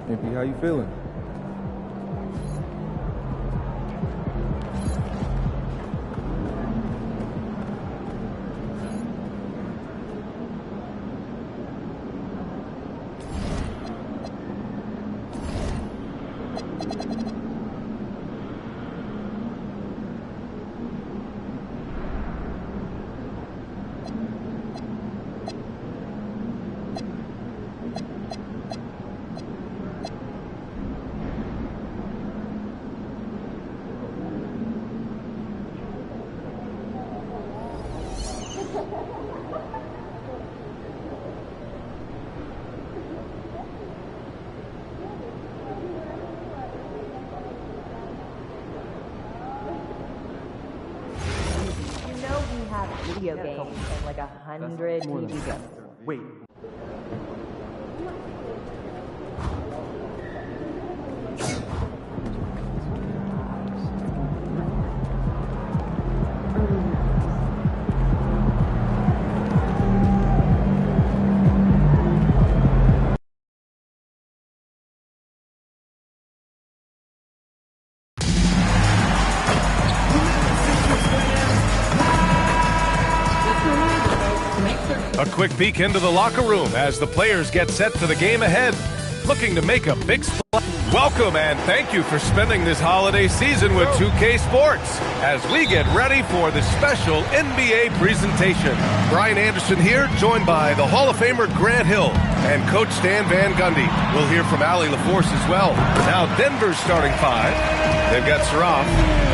MP, how you feeling? Video games and like 100 TV games. Wait. A quick peek into the locker room as the players get set for the game ahead, looking to make a big splash. Welcome and thank you for spending this holiday season with 2K Sports as we get ready for the special NBA presentation. Brian Anderson here, joined by the Hall of Famer Grant Hill and Coach Stan Van Gundy. We'll hear from Allie LaForce as well. Now Denver's starting five. They've got Saraf,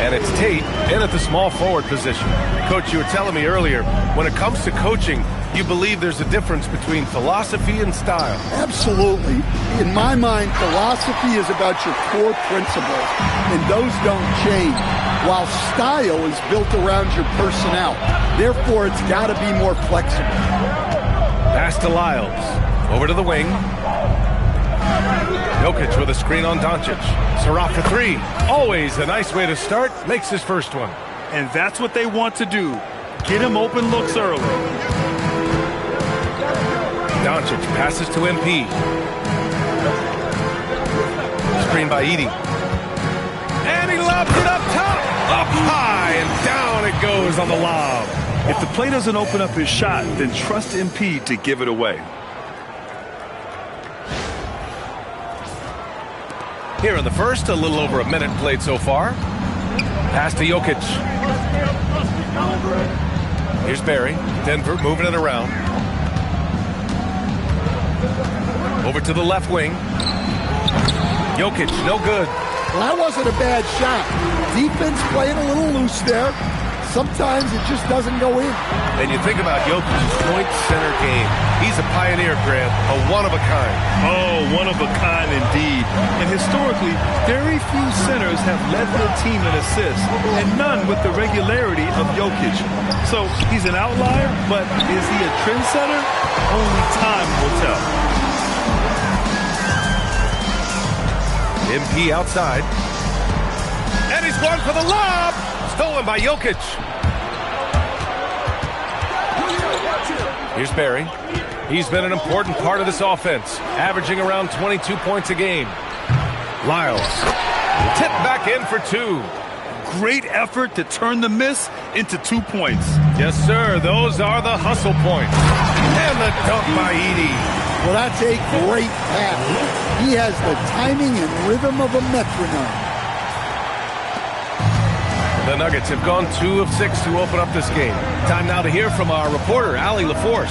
and it's Tate in at the small forward position. Coach, you were telling me earlier, when it comes to coaching, you believe there's a difference between philosophy and style. Absolutely. In my mind, philosophy is about your core principles, and those don't change, while style is built around your personnel. Therefore, it's got to be more flexible. Pass to Lyles. Over to the wing. Jokic with a screen on Doncic. Saraf for three. Always a nice way to start. Makes his first one. And that's what they want to do. Get him open looks early. Doncic passes to MP. Screen by Edey. And he lobs it up top. Up high and down it goes on the lob. If the play doesn't open up his shot, then trust MP to give it away. Here in the first, a little over a minute played so far. Pass to Jokic. Here's Barry. Denver moving it around. Over to the left wing. Jokic, no good. Well, that wasn't a bad shot. Defense playing a little loose there. Sometimes it just doesn't go in. And you think about Jokic's point center game. He's a pioneer, Grant, a one-of-a-kind. Oh, one of a kind indeed. And historically, very few centers have led their team in assists, and none with the regularity of Jokic. So he's an outlier, but is he a trendsetter? Only time will tell. MP outside. And he's going for the lob. Stolen by Jokic. Here's Barry. He's been an important part of this offense, averaging around 22 points a game. Lyles. Tipped back in for two. Great effort to turn the miss into 2 points. Yes, sir. Those are the hustle points. And the dunk by Edey. Well, that's a great pass. He has the timing and rhythm of a metronome. The Nuggets have gone 2 of 6 to open up this game. Time now to hear from our reporter, Allie LaForce.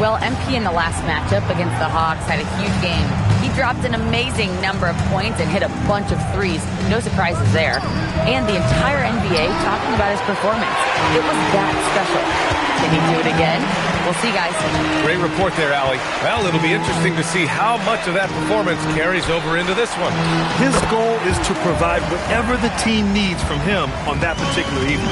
Well, MP in the last matchup against the Hawks had a huge game. He dropped an amazing number of points and hit a bunch of threes. No surprises there. And the entire NBA talking about his performance. It was that special. Can he do it again? We'll see, guys. Great report there, Allie. Well, it'll be interesting to see how much of that performance carries over into this one. His goal is to provide whatever the team needs from him on that particular evening.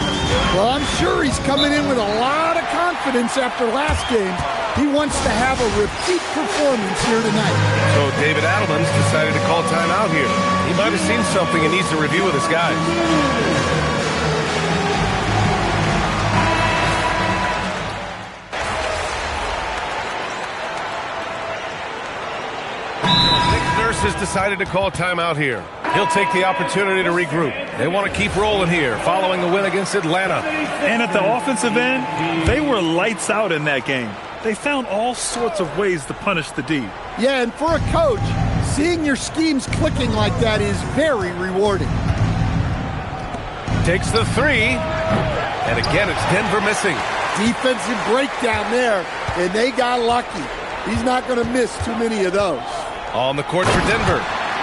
Well, I'm sure he's coming in with a lot of confidence after last game. He wants to have a repeat performance here tonight. So David Adelman's decided to call timeout here. He might have seen something and needs a review with his guys. Nurse has decided to call timeout here. He'll take the opportunity to regroup. They want to keep rolling here following the win against Atlanta. And at the offensive end, they were lights out in that game. They found all sorts of ways to punish the D. Yeah, and for a coach, seeing your schemes clicking like that is very rewarding. Takes the three. And again, it's Denver missing. Defensive breakdown there, and they got lucky. He's not going to miss too many of those. On the court for Denver.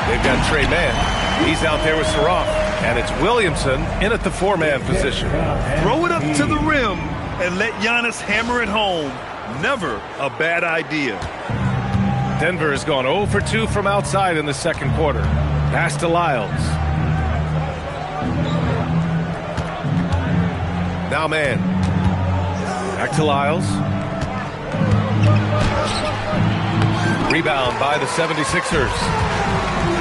They've got Trey Mann. He's out there with Saroff. And it's Williamson in at the four-man position. Throw it up to the rim and let Giannis hammer it home. Never a bad idea. Denver has gone 0 for 2 from outside in the second quarter. Pass to Lyles. Now man. Back to Lyles. Rebound by the 76ers.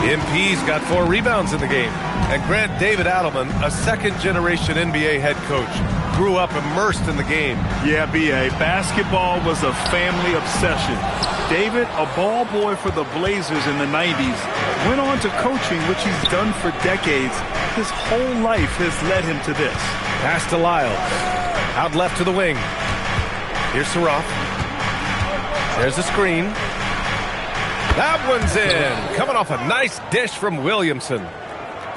MP's got 4 rebounds in the game. And Grant David Adelman, a second-generation NBA head coach, grew up immersed in the game. Yeah, B.A., basketball was a family obsession. David, a ball boy for the Blazers in the 90s, went on to coaching, which he's done for decades. His whole life has led him to this. Pass to Lyles. Out left to the wing. Here's Saroff. There's a screen. That one's in. Coming off a nice dish from Williamson.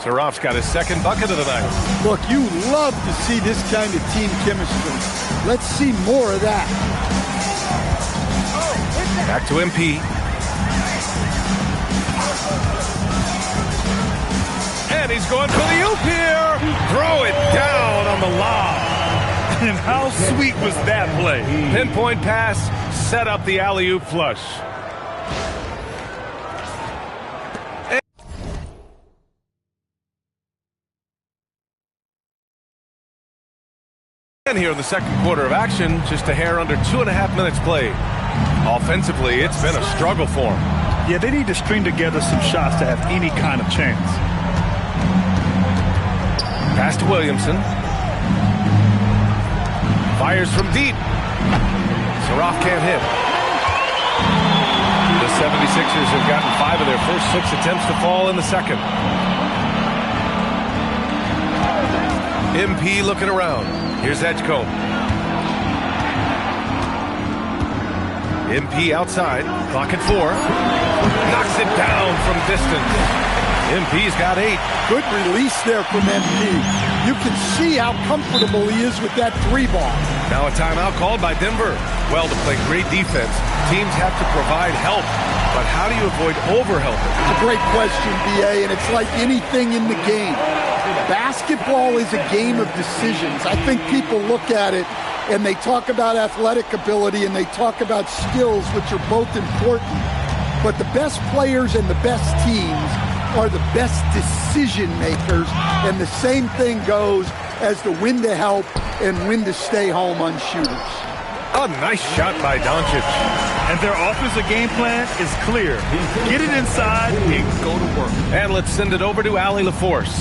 Saroff's got his second bucket of the night. Look, you love to see this kind of team chemistry. Let's see more of that. Back to MP. And he's going for the oop here. Throw it down on the lob. And how sweet was that play? Pinpoint pass, set up the alley-oop flush. And here in the second quarter of action, just a hair under 2.5 minutes played. Offensively, it's been a struggle for them. Yeah, they need to string together some shots to have any kind of chance. Pass to Williamson. Fires from deep. Saroff can't hit. The 76ers have gotten 5 of their first 6 attempts to fall in the second. MP looking around. Here's Edgecombe. MP outside. Clock at 4. Knocks it down from distance. MP's got 8. Good release there from MP. You can see how comfortable he is with that 3 ball. Now a timeout called by Denver. Well, to play great defense, teams have to provide help. But how do you avoid overhelping? It's a great question, B.A., and it's like anything in the game. Basketball is a game of decisions. I think people look at it and they talk about athletic ability and they talk about skills, which are both important. But the best players and the best teams are the best decision makers, and the same thing goes as to when to help and when to stay home on shooters. A nice shot by Doncic. And their offensive game plan is clear. Get it inside and go to work. And let's send it over to Allie LaForce.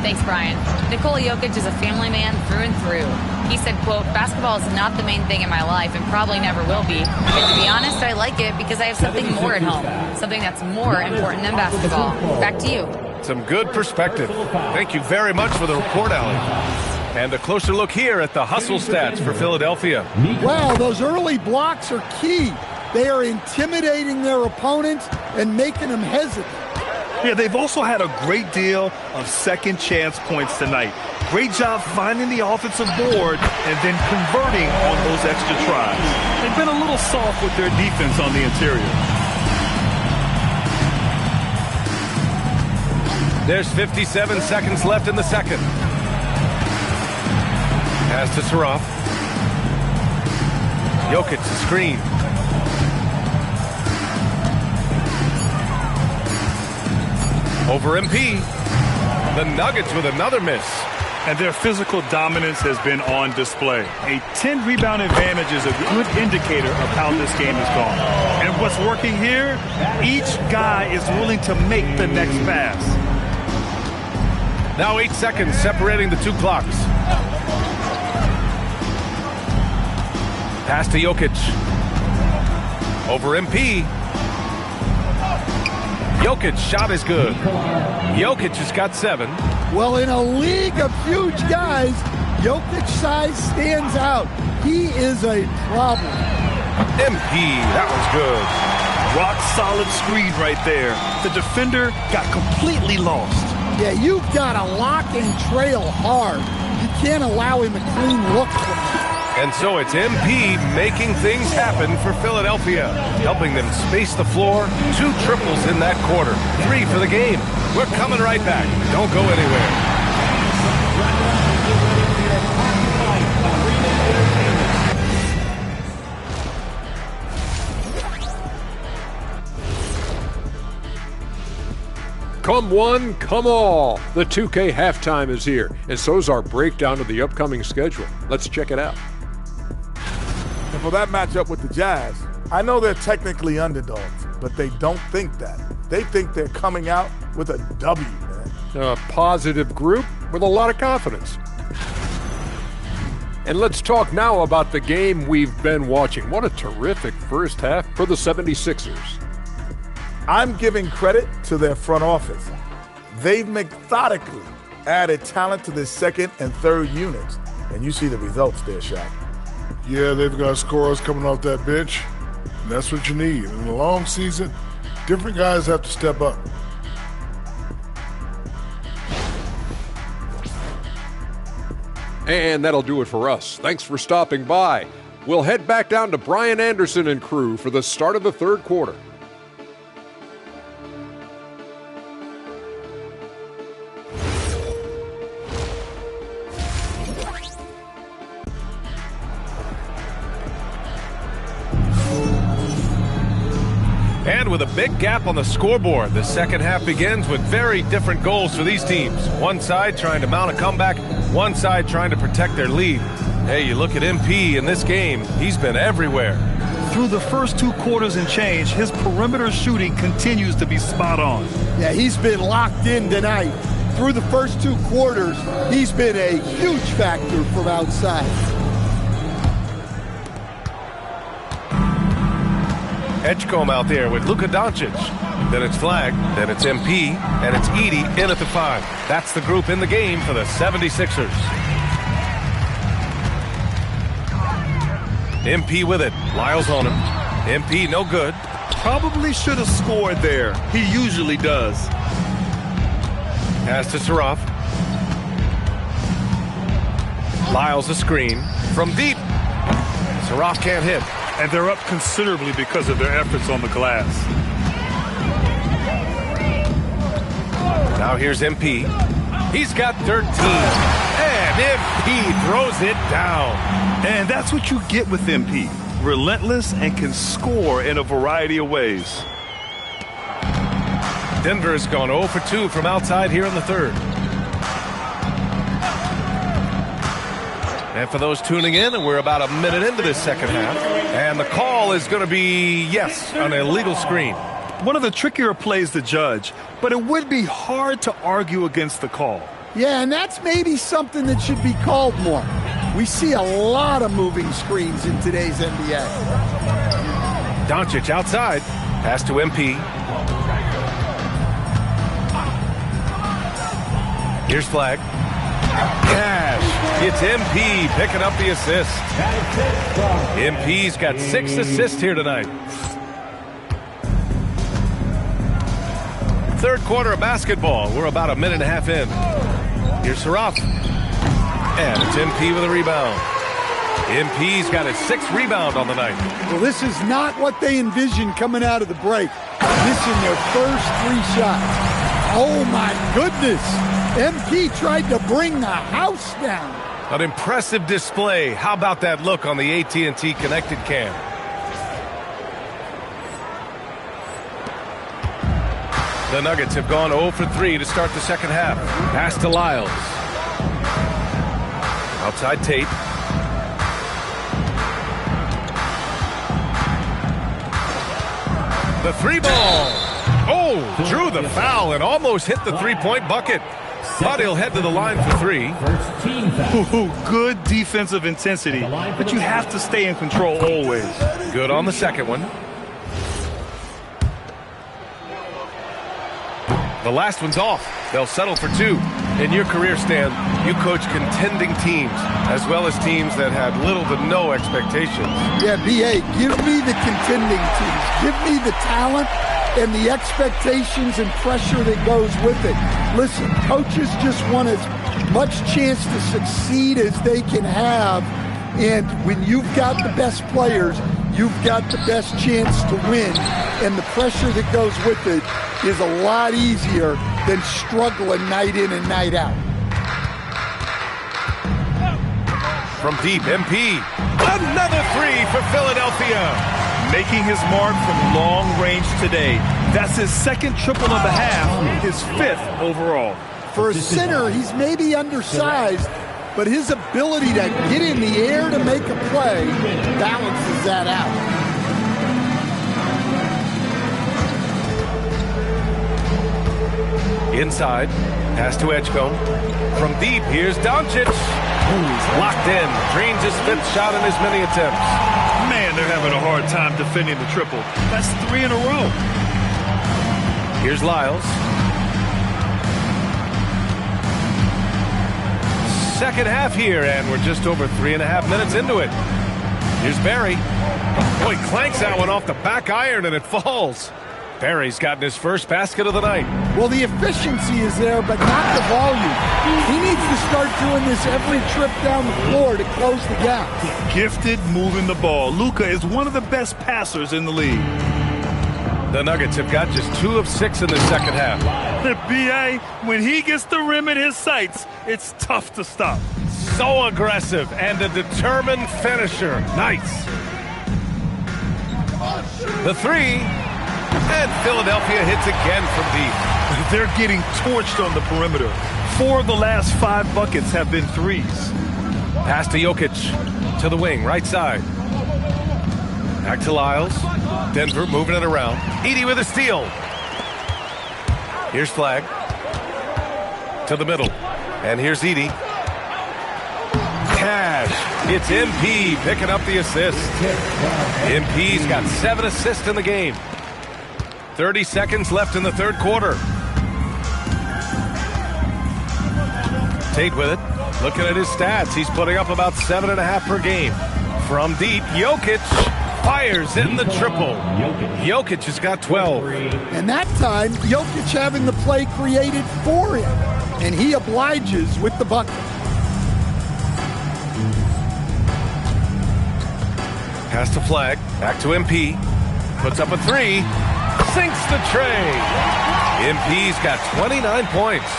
Thanks, Brian. Nikola Jokic is a family man through and through. He said, quote, "Basketball is not the main thing in my life and probably never will be. And to be honest, I like it because I have something more at home, something that's more important than basketball." Back to you. Some good perspective. Thank you very much for the report, Allie. And a closer look here at the hustle stats for Philadelphia. Well, those early blocks are key. They are intimidating their opponents and making them hesitant. Yeah, they've also had a great deal of second chance points tonight. Great job finding the offensive board and then converting on those extra tries. They've been a little soft with their defense on the interior. There's 57 seconds left in the second. Pass to Saroff. Jokic, the screen. Over MP. The Nuggets with another miss. And their physical dominance has been on display. A 10-rebound advantage is a good indicator of how this game has gone. And what's working here, each guy is willing to make the next pass. Now 8 seconds separating the 2 clocks. Pass to Jokic. Over MP. Jokic's shot is good. Jokic has got 7. Well, in a league of huge guys, Jokic's size stands out. He is a problem. MP, that was good. Rock solid screen right there. The defender got completely lost. Yeah, you've got to lock and trail hard. You can't allow him a clean look from that. And so it's MP making things happen for Philadelphia, helping them space the floor. 2 triples in that quarter, 3 for the game. We're coming right back. Don't go anywhere. Come one, come all. The 2K halftime is here, and so is our breakdown of the upcoming schedule. Let's check it out. And for that matchup with the Jazz, I know they're technically underdogs, but they don't think that. They think they're coming out with a W, man. A positive group with a lot of confidence. And let's talk now about the game we've been watching. What a terrific first half for the 76ers. I'm giving credit to their front office. They've methodically added talent to their second and third units, and you see the results there, Shaq. Yeah, they've got scorers coming off that bench. And that's what you need. In a long season, different guys have to step up. And that'll do it for us. Thanks for stopping by. We'll head back down to Brian Anderson and crew for the start of the third quarter. And with a big gap on the scoreboard, the second half begins with very different goals for these teams. One side trying to mount a comeback, one side trying to protect their lead. Hey, you look at MP in this game, he's been everywhere. Through the first 2 quarters and change, his perimeter shooting continues to be spot on. Yeah, he's been locked in tonight. Through the first 2 quarters, he's been a huge factor from outside. Edgecombe out there with Luka Doncic. Then it's Flag, then it's MP, and it's Edey in at the 5. That's the group in the game for the 76ers. MP with it. Lyles on him. MP no good. Probably should have scored there. He usually does. Pass to Saraf. Lyles a screen from deep. Saraf can't hit. And they're up considerably because of their efforts on the glass. Now here's MP. He's got 13. And MP throws it down. And that's what you get with MP. Relentless and can score in a variety of ways. Denver has gone 0 for 2 from outside here in the third. And for those tuning in, we're about a minute into this second half. And the call is going to be, yes, an illegal screen. One of the trickier plays to judge, but it would be hard to argue against the call. Yeah, and that's maybe something that should be called more. We see a lot of moving screens in today's NBA. Doncic outside. Pass to MP. Here's Flag. Cash. It's MP picking up the assist. MP's got 6 assists here tonight. Third quarter of basketball. We're about a minute and a half in. Here's Saraf. And it's MP with a rebound. MP's got his 6th rebound on the night. Well, this is not what they envisioned coming out of the break. Missing their first 3 shots. Oh, my goodness. MP tried to bring the house down. An impressive display. How about that look on the AT&T connected cam? The Nuggets have gone 0 for 3 to start the second half. Pass to Lyles. Outside Tate. The 3-ball. Oh, drew the foul and almost hit the 3-point bucket. But he'll head to the line for 3. Ooh, good defensive intensity, but you have to stay in control always. Good on the second one. The last one's off. They'll settle for 2. In your career, Stan, you coach contending teams, as well as teams that had little to no expectations. Yeah, B.A., give me the contending teams. Give me the talent and the expectations and pressure that goes with it. Listen, coaches just want as much chance to succeed as they can have. And when you've got the best players, you've got the best chance to win. And the pressure that goes with it is a lot easier than struggling night in and night out. From deep, MP. Another 3 for Philadelphia. Making his mark from long range today. That's his second triple of the half, his 5th overall. For a center, he's maybe undersized, but his ability to get in the air to make a play balances that out. Inside, pass to Edgecombe. From deep, here's Doncic. He's locked in, drains his 5th shot in as many attempts. Man, they're having a hard time defending the triple. That's 3 in a row. Here's Lyles. Second half here, and we're just over 3.5 minutes into it. Here's Barry. Boy, clanks that one off the back iron, and it falls. Barry's gotten his first basket of the night. Well, the efficiency is there, but not the volume. He needs to start doing this every trip down the floor to close the gap. Gifted moving the ball. Luka is one of the best passers in the league. The Nuggets have got just 2 of 6 in the second half. The B.A., when he gets the rim in his sights, it's tough to stop. So aggressive and a determined finisher. Nice. The 3. And Philadelphia hits again from deep. They're getting torched on the perimeter. 4 of the last 5 buckets have been 3s. Pass to Jokic. To the wing, right side. Back to Lyles. Denver moving it around. Edey with a steal. Here's Flag. To the middle. And here's Edey. Cash. It's MP picking up the assist. MP's got 7 assists in the game. 30 seconds left in the third quarter. Tate with it. Looking at his stats, he's putting up about 7.5 per game. From deep, Jokic fires in the triple. Jokic has got 12. And that time, Jokic having the play created for him. And he obliges with the bucket. Pass to Flag. Back to MP. Puts up a 3. Sinks the tray. MP's got 29 points.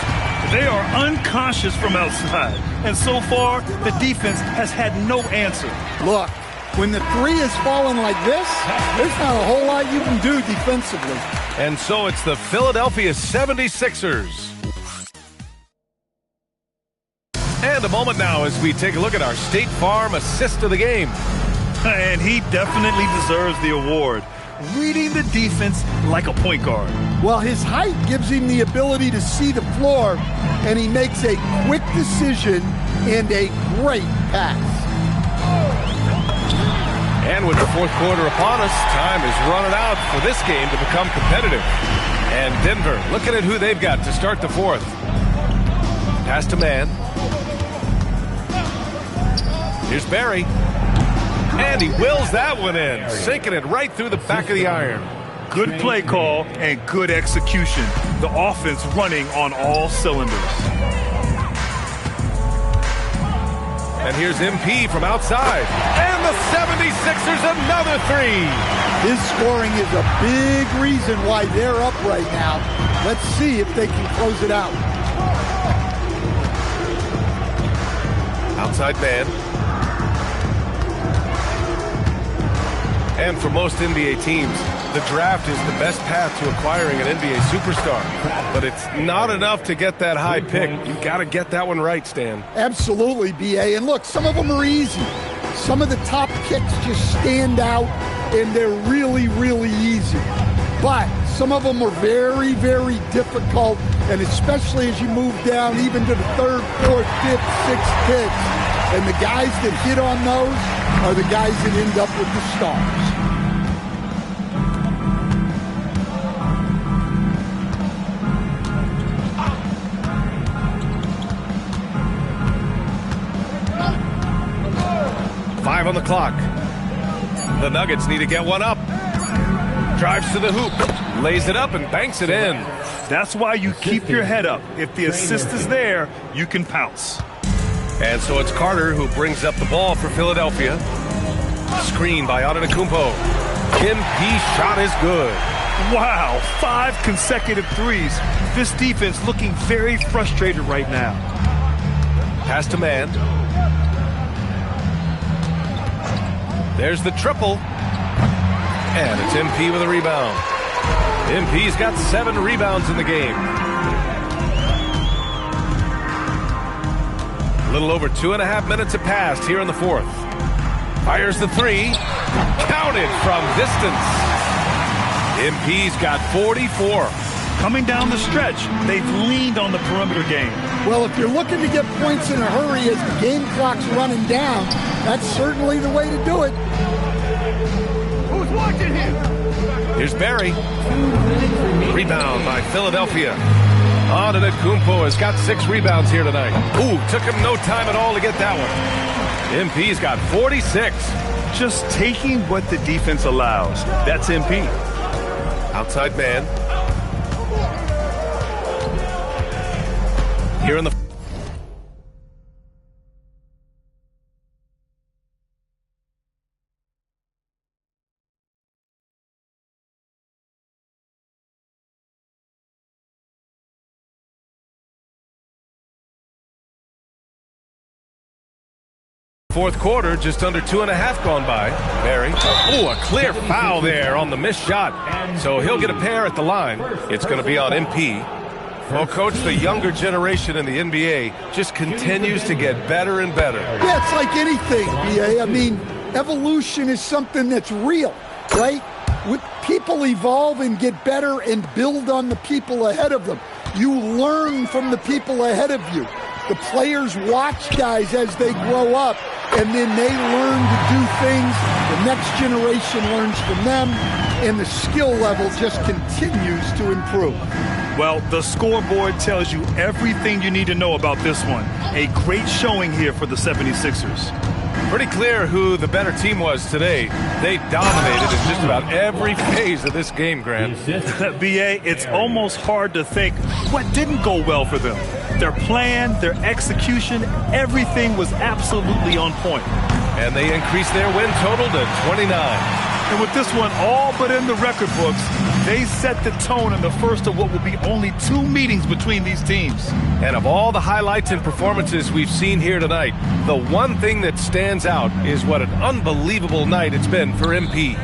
They are unconscious from outside. And so far, the defense has had no answer. Look, when the 3 is falling like this, there's not a whole lot you can do defensively. And so it's the Philadelphia 76ers. And a moment now as we take a look at our State Farm assist of the game. And he definitely deserves the award. Reading the defense like a point guard. Well, his height gives him the ability to see the floor, and he makes a quick decision and a great pass. And with the fourth quarter upon us, time is running out for this game to become competitive. And Denver looking at who they've got to start the fourth. Pass to Man. Here's Barry. And he wills that one in, sinking it right through the back of the iron. Good play call and good execution. The offense running on all cylinders. And here's MP from outside. And the 76ers another 3. His scoring is a big reason why they're up right now. Let's see if they can close it out. Outside Man. And for most NBA teams, the draft is the best path to acquiring an NBA superstar. But it's not enough to get that high pick. You've got to get that one right, Stan. Absolutely, B.A. And look, some of them are easy. Some of the top picks just stand out, and they're really, really easy. But some of them are very, very difficult, and especially as you move down even to the third, fourth, fifth, sixth picks. And the guys that hit on those are the guys that end up with the stars. 5 on the clock. The Nuggets need to get one up. Drives to the hoop, lays it up and banks it in. That's why you keep your head up. If the assist is there, you can pounce. And so it's Carter who brings up the ball for Philadelphia. Screen by Antetokounmpo. MP shot is good. Wow, 5 consecutive threes. This defense looking very frustrated right now. Pass to man. There's the triple. And it's MP with a rebound. MP's got 7 rebounds in the game. A little over 2.5 minutes have passed here in the fourth. Fires the 3. Counted from distance. MP's got 44. Coming down the stretch, they've leaned on the perimeter game. Well, if you're looking to get points in a hurry as the game clock's running down, that's certainly the way to do it. Who's watching him? Here's Barry. Rebound by Philadelphia. Antetokounmpo has got 6 rebounds here tonight. Ooh, took him no time at all to get that one. MP's got 46. Just taking what the defense allows. That's MP. Outside man. Here in the fourth quarter, just under 2.5 gone by. Barry. Oh, a clear foul there on the missed shot. So he'll get a pair at the line. It's going to be on MP. Well, Coach, the younger generation in the NBA just continues to get better and better. Yeah, it's like anything, BA. I mean, evolution is something that's real, right? People evolve and get better and build on the people ahead of them. You learn from the people ahead of you. The players watch guys as they grow up, and then they learn to do things. The next generation learns from them, and the skill level just continues to improve. Well, the scoreboard tells you everything you need to know about this one. A great showing here for the 76ers. Pretty clear who the better team was today. They dominated in just about every phase of this game, Grant. BA, it's almost hard to think what didn't go well for them. Their plan, their execution, everything was absolutely on point. And they increased their win total to 29. And with this one all but in the record books, they set the tone in the first of what will be only 2 meetings between these teams. And of all the highlights and performances we've seen here tonight, the one thing that stands out is what an unbelievable night it's been for MP.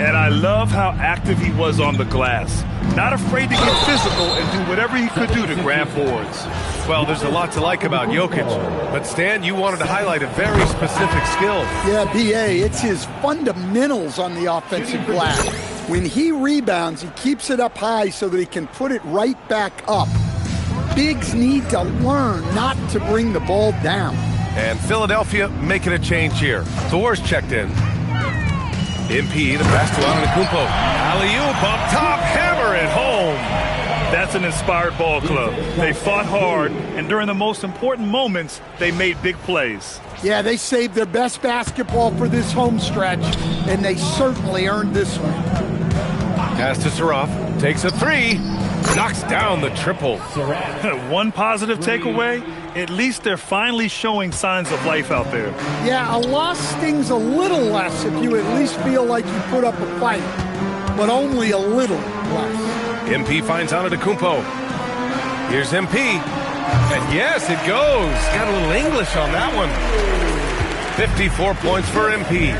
And I love how active he was on the glass. Not afraid to get physical and do whatever he could do to grab boards. Well, there's a lot to like about Jokic. But Stan, you wanted to highlight a very specific skill. Yeah, BA, it's his fundamentals on the offensive glass. When he rebounds, he keeps it up high so that he can put it right back up. Bigs need to learn not to bring the ball down. And Philadelphia making a change here. Thor's checked in. MP, the pass to Antetokounmpo. Alley-oop up top, hammer it home. That's an inspired ball club. They fought hard, and during the most important moments, they made big plays. Yeah, they saved their best basketball for this home stretch, and they certainly earned this one. Pass to Saraf, takes a 3, knocks down the triple. One positive takeaway, at least they're finally showing signs of life out there. Yeah, a loss stings a little less if you at least feel like you put up a fight, but only a little less. MP finds Antetokounmpo. Here's MP. And yes, it goes. Got a little English on that one. 54 points for MP.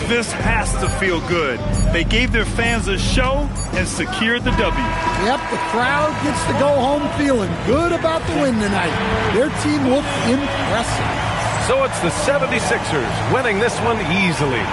This has to feel good. They gave their fans a show and secured the W. Yep, the crowd gets to go home feeling good about the win tonight. Their team looked impressive. So it's the 76ers winning this one easily.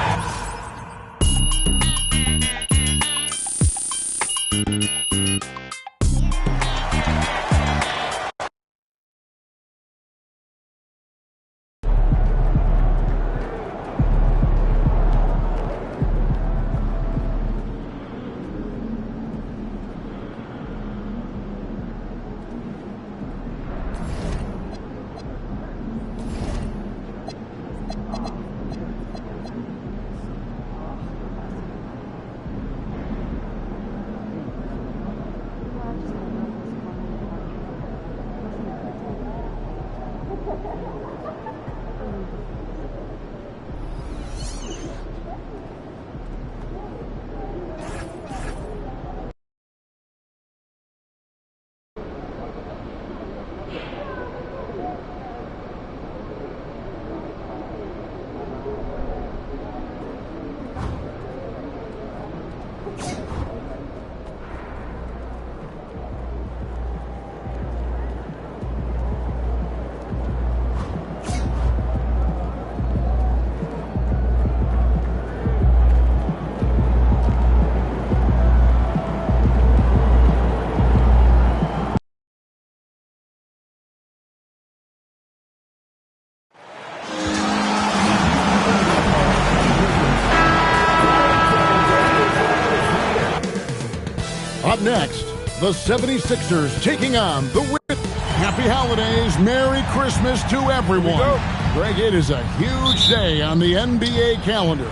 Up next, the 76ers taking on the Wizards. Happy holidays, Merry Christmas to everyone. Greg, it is a huge day on the NBA calendar.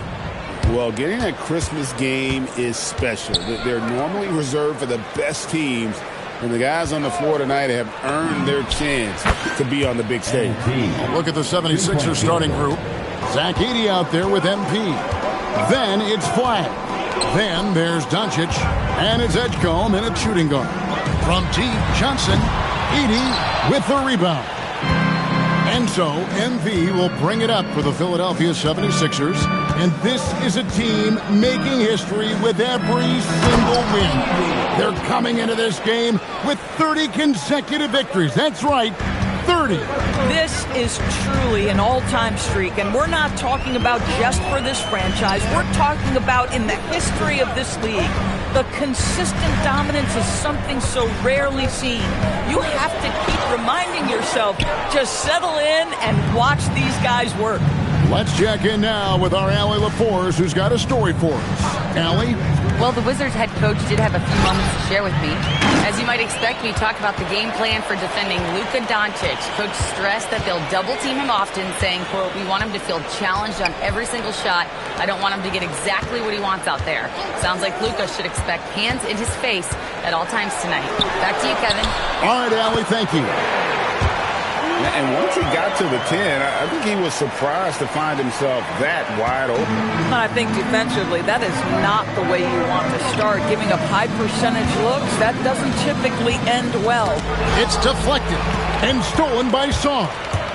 Well, getting a Christmas game is special. They're normally reserved for the best teams, and the guys on the floor tonight have earned their chance to be on the big stage. Look at the 76ers starting group. Zach Edey out there with MP. Then it's Flag. Then there's Doncic, and it's Edgecombe in a shooting guard. From deep, Johnson, Edey with the rebound. And so, MV will bring it up for the Philadelphia 76ers. And this is a team making history with every single win. They're coming into this game with 30 consecutive victories. That's right, 30. This is truly an all-time streak, and we're not talking about just for this franchise. We're talking about in the history of this league. The consistent dominance is something so rarely seen. You have to keep reminding yourself, just settle in and watch these guys work. Let's check in now with our Allie LaForce, who's got a story for us. Allie? Well, the Wizards head coach did have a few moments to share with me. As you might expect, we talked about the game plan for defending Luka Doncic. Coach stressed that they'll double team him often, saying, quote, "We want him to feel challenged on every single shot. I don't want him to get exactly what he wants out there." Sounds like Luka should expect hands in his face at all times tonight. Back to you, Kevin. All right, Allie, thank you. And once he got to the 10, I think he was surprised to find himself that wide open. I think defensively, that is not the way you want to start. Giving up high percentage looks, that doesn't typically end well. It's deflected and stolen by Song.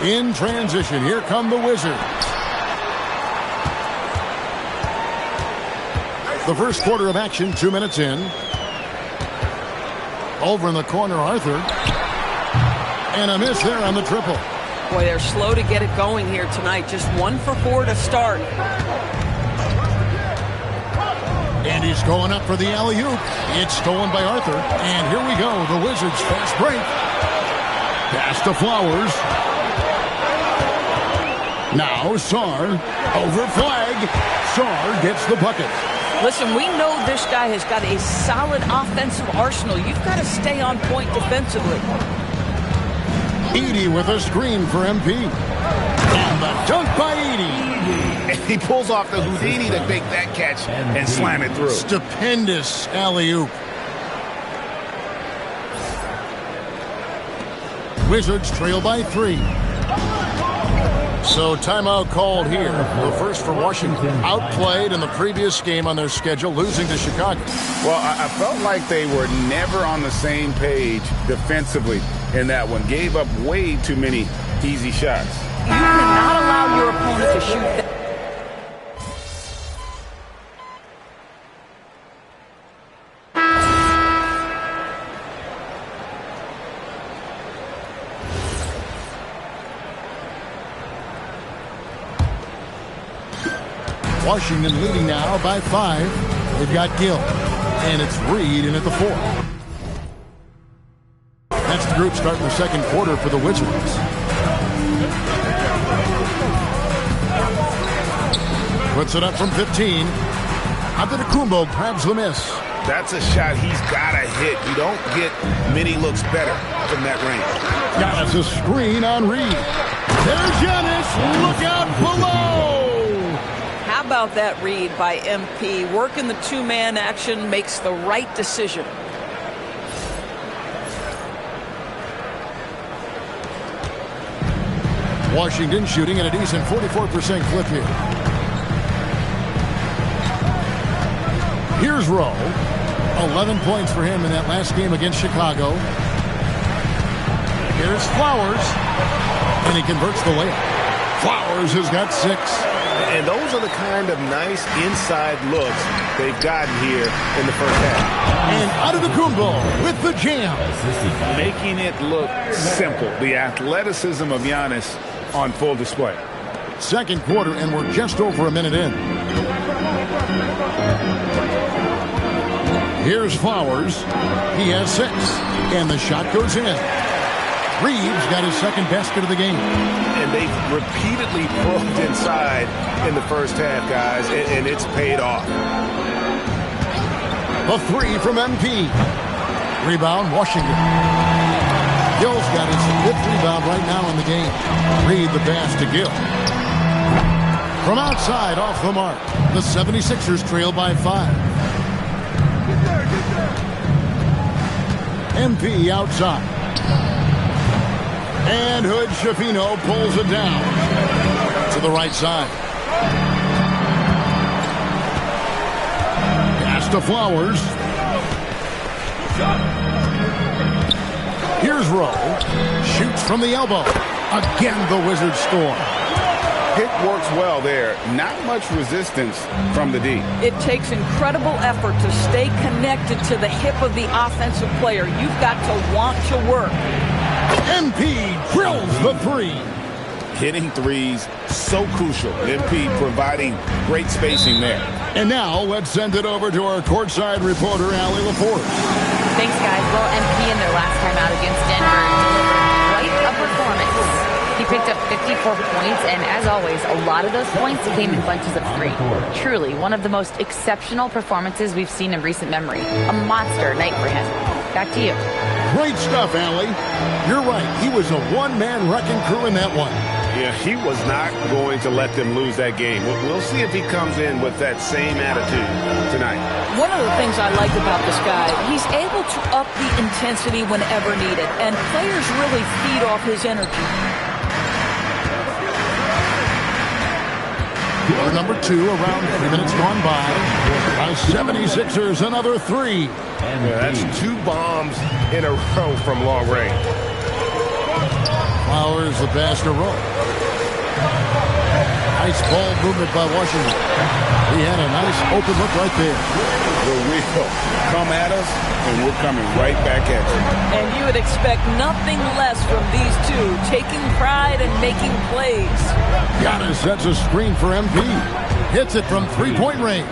In transition, here come the Wizards. The first quarter of action, 2 minutes in. Over in the corner, Arthur. And a miss there on the triple. Boy, they're slow to get it going here tonight. Just 1 for 4 to start. And he's going up for the alley-oop. It's stolen by Arthur. And here we go, the Wizards' fast break. Pass to Flowers. Now Sarr over Flag. Sarr gets the bucket. Listen, we know this guy has got a solid offensive arsenal. You've got to stay on point defensively. Edey with a screen for MP. And the dunk by Edey. And he pulls off the Houdini to make that catch and slam it through. Stupendous alley-oop. Wizards trail by 3. So timeout called here. The first for Washington. Outplayed in the previous game on their schedule, losing to Chicago. Well, I felt like they were never on the same page defensively in that one. Gave up way too many easy shots. You cannot allow your opponent to shoot that. Washington leading now by 5. They've got Gill. And it's Reed in at the 4. That's the group starting the second quarter for the Wizards. Puts it up from 15. Antetokounmpo grabs the miss. That's a shot he's got to hit. You don't get many looks better from that range. Giannis a screen on Reed. There's Giannis. Look out below. How about that read by MP? Working the two-man action makes the right decision. Washington shooting at a decent 44% clip here. Here's Rowe. 11 points for him in that last game against Chicago. Here's Flowers. And he converts the layup. Flowers has got 6. And those are the kind of nice inside looks they've gotten here in the first half. And Antetokounmpo with the jam. Making it look simple. The athleticism of Giannis on full display. Second quarter, and we're just over a minute in. Here's Flowers. He has 6. And the shot goes in. Reeves got his second basket of the game. And they repeatedly probed inside in the first half, guys, and it's paid off. The three from MP. Rebound, Washington. Gill's got his 5th rebound right now in the game. Reed the pass to Gill. From outside, off the mark. The 76ers trail by 5. MP outside. And Hood Schifino pulls it down to the right side. Pass to Flowers. Here's Rowe. Shoots from the elbow. Again, the Wizards score. Pick works well there. Not much resistance from the D. It takes incredible effort to stay connected to the hip of the offensive player. You've got to want to work. MP drills the 3. Hitting threes, so crucial. MP providing great spacing there. And now let's send it over to our courtside reporter, Allie LaForce. Thanks, guys. Well, MP in their last time out against Denver delivered quite a performance. He picked up 54 points, and as always, a lot of those points came in bunches of 3. Truly, one of the most exceptional performances we've seen in recent memory. A monster night for him. Back to you. Great stuff, Allie. You're right. He was a one-man wrecking crew in that one. Yeah, he was not going to let them lose that game. We'll see if he comes in with that same attitude tonight. One of the things I like about this guy, he's able to up the intensity whenever needed, and players really feed off his energy. Quarter number 2, around 3 minutes gone by. By 76ers, another 3. Yeah, that's 2 bombs in a row from long range. Flowers the pass to Rowe. Nice ball movement by Washington. He had a nice open look right there. The wheel. Come at us, and we're coming right back at you. And you would expect nothing less from these two, taking pride and making plays. Giannis sets a screen for MP. Hits it from 3-point range.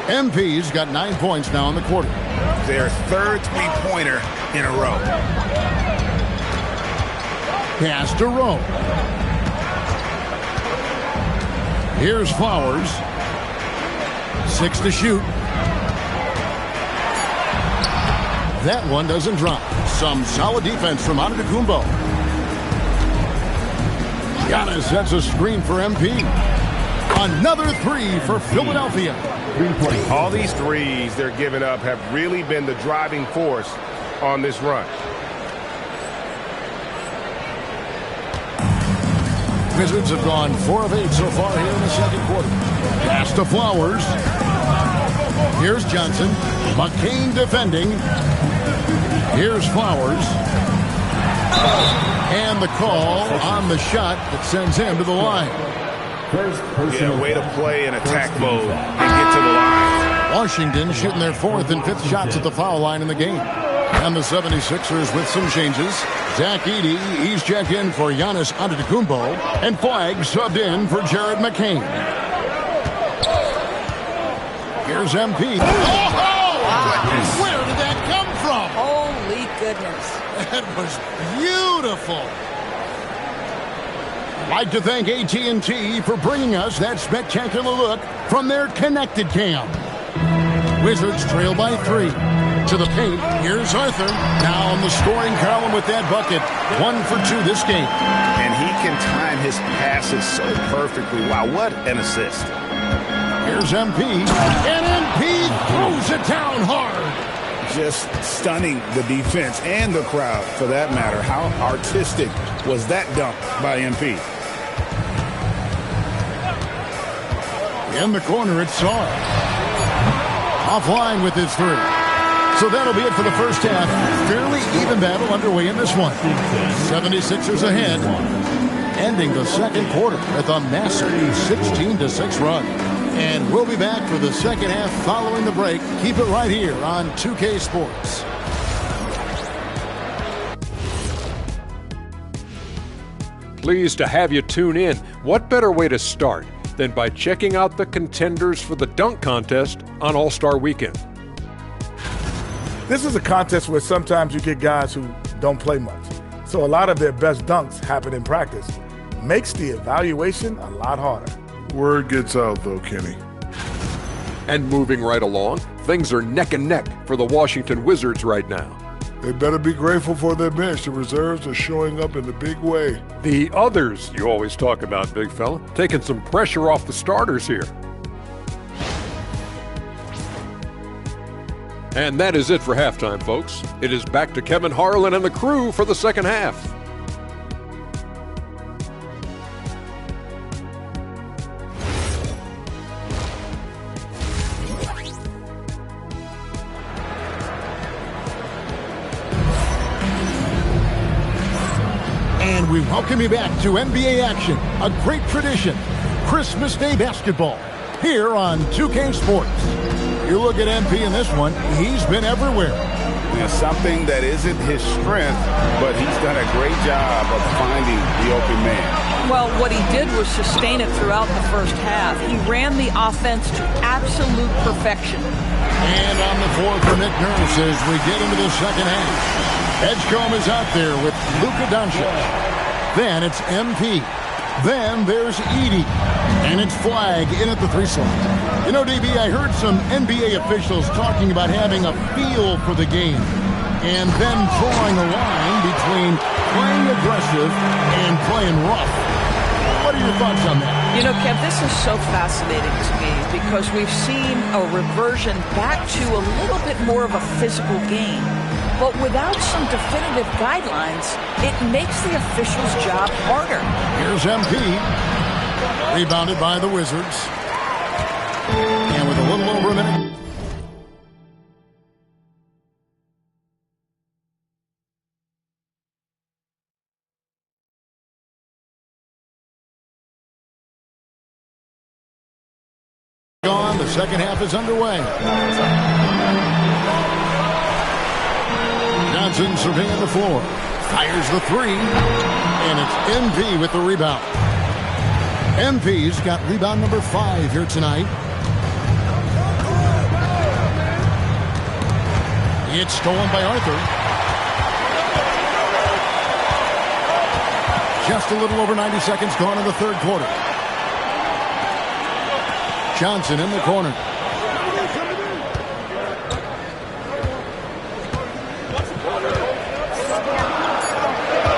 MP's got 9 points now in the quarter. Their 3rd 3-pointer in a row. Pass to Rowe. Here's Flowers. 6 to shoot. That one doesn't drop. Some solid defense from Antetokounmpo. Giannis sets a screen for MP. Another 3 for Philadelphia. All these threes they're giving up have really been the driving force on this run. Wizards have gone 4 of 8 so far here in the second quarter. Pass to Flowers. Here's Johnson. McCain defending. Here's Flowers. And the call on the shot that sends him to the line. Yeah, way to play in attack mode and get to the line. Washington shooting their 4th and 5th shots at the foul line in the game. And the 76ers with some changes. Zach Edey, he's checked in for Giannis Antetokounmpo. And Flagg subbed in for Jared McCain. Here's MP. Oh! Where did that come from? Holy goodness. That was beautiful. I'd like to thank AT&T for bringing us that spectacular look from their connected cam. Wizards trail by 3. To the paint, here's Arthur. Now on the scoring column with that bucket. 1 for 2 this game. And he can time his passes so perfectly. Wow, what an assist. Here's MP. And MP throws it down hard. Just stunning the defense and the crowd, for that matter. How artistic was that dunk by MP? In the corner, it's Saar. Offline with his 3. So that'll be it for the first half. Fairly even battle underway in this one. 76ers ahead. Ending the second quarter with a massive 16-6 run. And we'll be back for the second half following the break. Keep it right here on 2K Sports. Pleased to have you tune in. What better way to start than by checking out the contenders for the dunk contest on All-Star Weekend? This is a contest where sometimes you get guys who don't play much. So a lot of their best dunks happen in practice. Makes the evaluation a lot harder. Word gets out, though, Kenny. And moving right along, things are neck and neck for the Washington Wizards right now. They better be grateful for their bench. The reserves are showing up in a big way. The others you always talk about, big fella, taking some pressure off the starters here. And that is it for halftime, folks. It is back to Kevin Harlan and the crew for the second half. And we welcome you back to NBA action, a great tradition, Christmas Day basketball, here on 2K Sports. You look at MP in this one, he's been everywhere. There's something that isn't his strength, but he's done a great job of finding the open man. Well, what he did was sustain it throughout the first half. He ran the offense to absolute perfection. And on the floor for Nick Nurse as we get into the second half. Edgecombe is out there with Luka Doncic. Then it's MP. Then there's Edey. And it's Flag in at the 3 slot. You know, DB, I heard some NBA officials talking about having a feel for the game and then drawing a line between playing aggressive and playing rough. What are your thoughts on that? You know, Kev, this is so fascinating to me because we've seen a reversion back to a little bit more of a physical game. But without some definitive guidelines, it makes the officials' job harder. Here's MP. Rebounded by the Wizards. And with a little over a minute. Gone. The second half is underway. Johnson surveying the floor. Fires the 3. And it's MP with the rebound. MP's got rebound number 5 here tonight. It's stolen by Arthur. Just a little over 90 seconds gone in the third quarter. Johnson in the corner.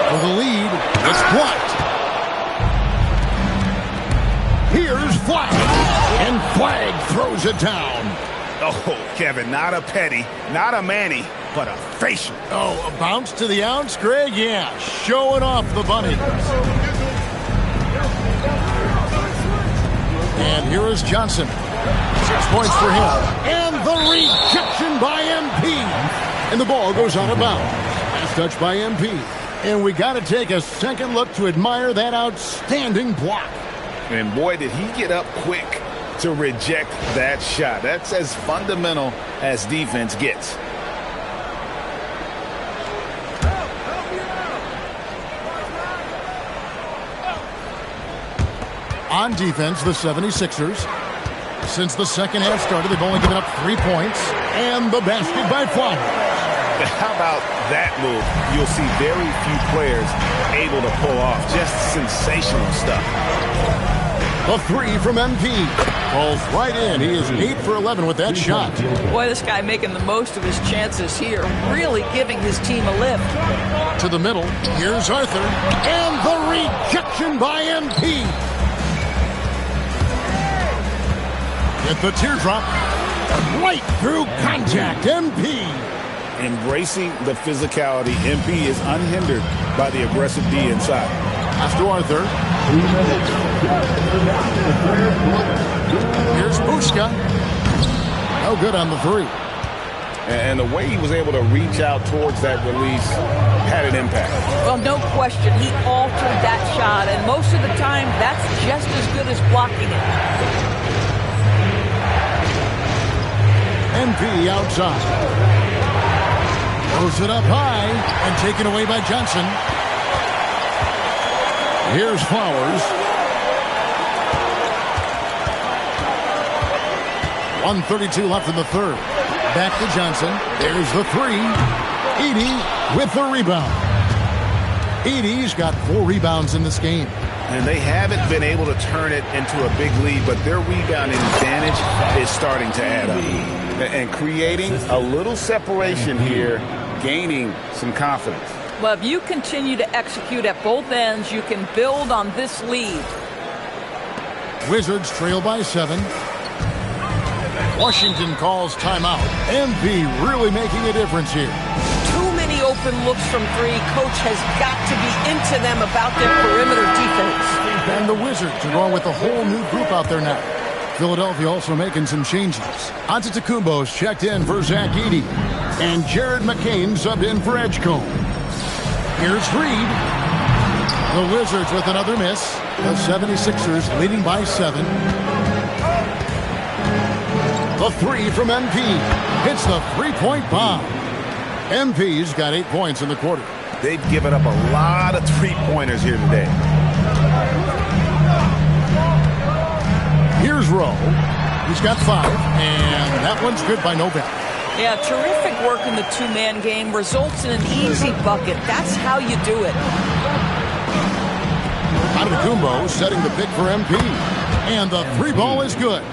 For the lead, it's blocked. Here's Flag. And Flag throws it down. Oh, Kevin, not a petty, not a Manny, but a facial. Oh, a bounce to the ounce, Greg? Yeah, showing off the bunny. And here is Johnson. 6 points for him. And the rejection by MP. And the ball goes out of bounds. Last touch by MP. And we got to take a second look to admire that outstanding block. And boy, did he get up quick to reject that shot. That's as fundamental as defense gets. On defense, the 76ers. Since the second half started, they've only given up 3 points. And the basket by Flag. How about that move? You'll see very few players able to pull off just sensational stuff. A 3 from MP. Falls right in. He is 8 for 11 with that shot. Boy, this guy making the most of his chances here. Really giving his team a lift. To the middle. Here's Arthur. And the rejection by MP. Get the teardrop. Right through contact. MP. Embracing the physicality, MP is unhindered by the aggressive D inside. Pass to Arthur. Here's Bushka. No good on the 3. And the way he was able to reach out towards that release had an impact. Well, no question. He altered that shot, and most of the time, that's just as good as blocking it. MP outside. Throws it up high and taken away by Johnson. Here's Flowers. 1:32 left in the third. Back to Johnson. There's the 3. Edey with the rebound. Edey's got 4 rebounds in this game. And they haven't been able to turn it into a big lead, but their rebounding advantage is starting to add up. And creating a little separation here, gaining some confidence. Well, if you continue to execute at both ends, you can build on this lead. Wizards trail by 7. Washington calls timeout. MP really making a difference here. Too many open looks from 3. Coach has got to be into them about their perimeter defense. And the Wizards are going with a whole new group out there now. Philadelphia also making some changes. Antetokounmpo's checked in for Zach Edey. And Jared McCain subbed in for Edgecombe. Here's Reed. The Wizards with another miss. The 76ers leading by 7. The 3 from MP. Hits the three-point bomb. MP's got 8 points in the quarter. They've given up a lot of three-pointers here today. Here's Rowe. He's got 5, and that one's good by Novak. Yeah, terrific work in the two-man game. Results in an easy bucket. That's how you do it. Antetokounmpo setting the pick for MP. And the 3 ball is good.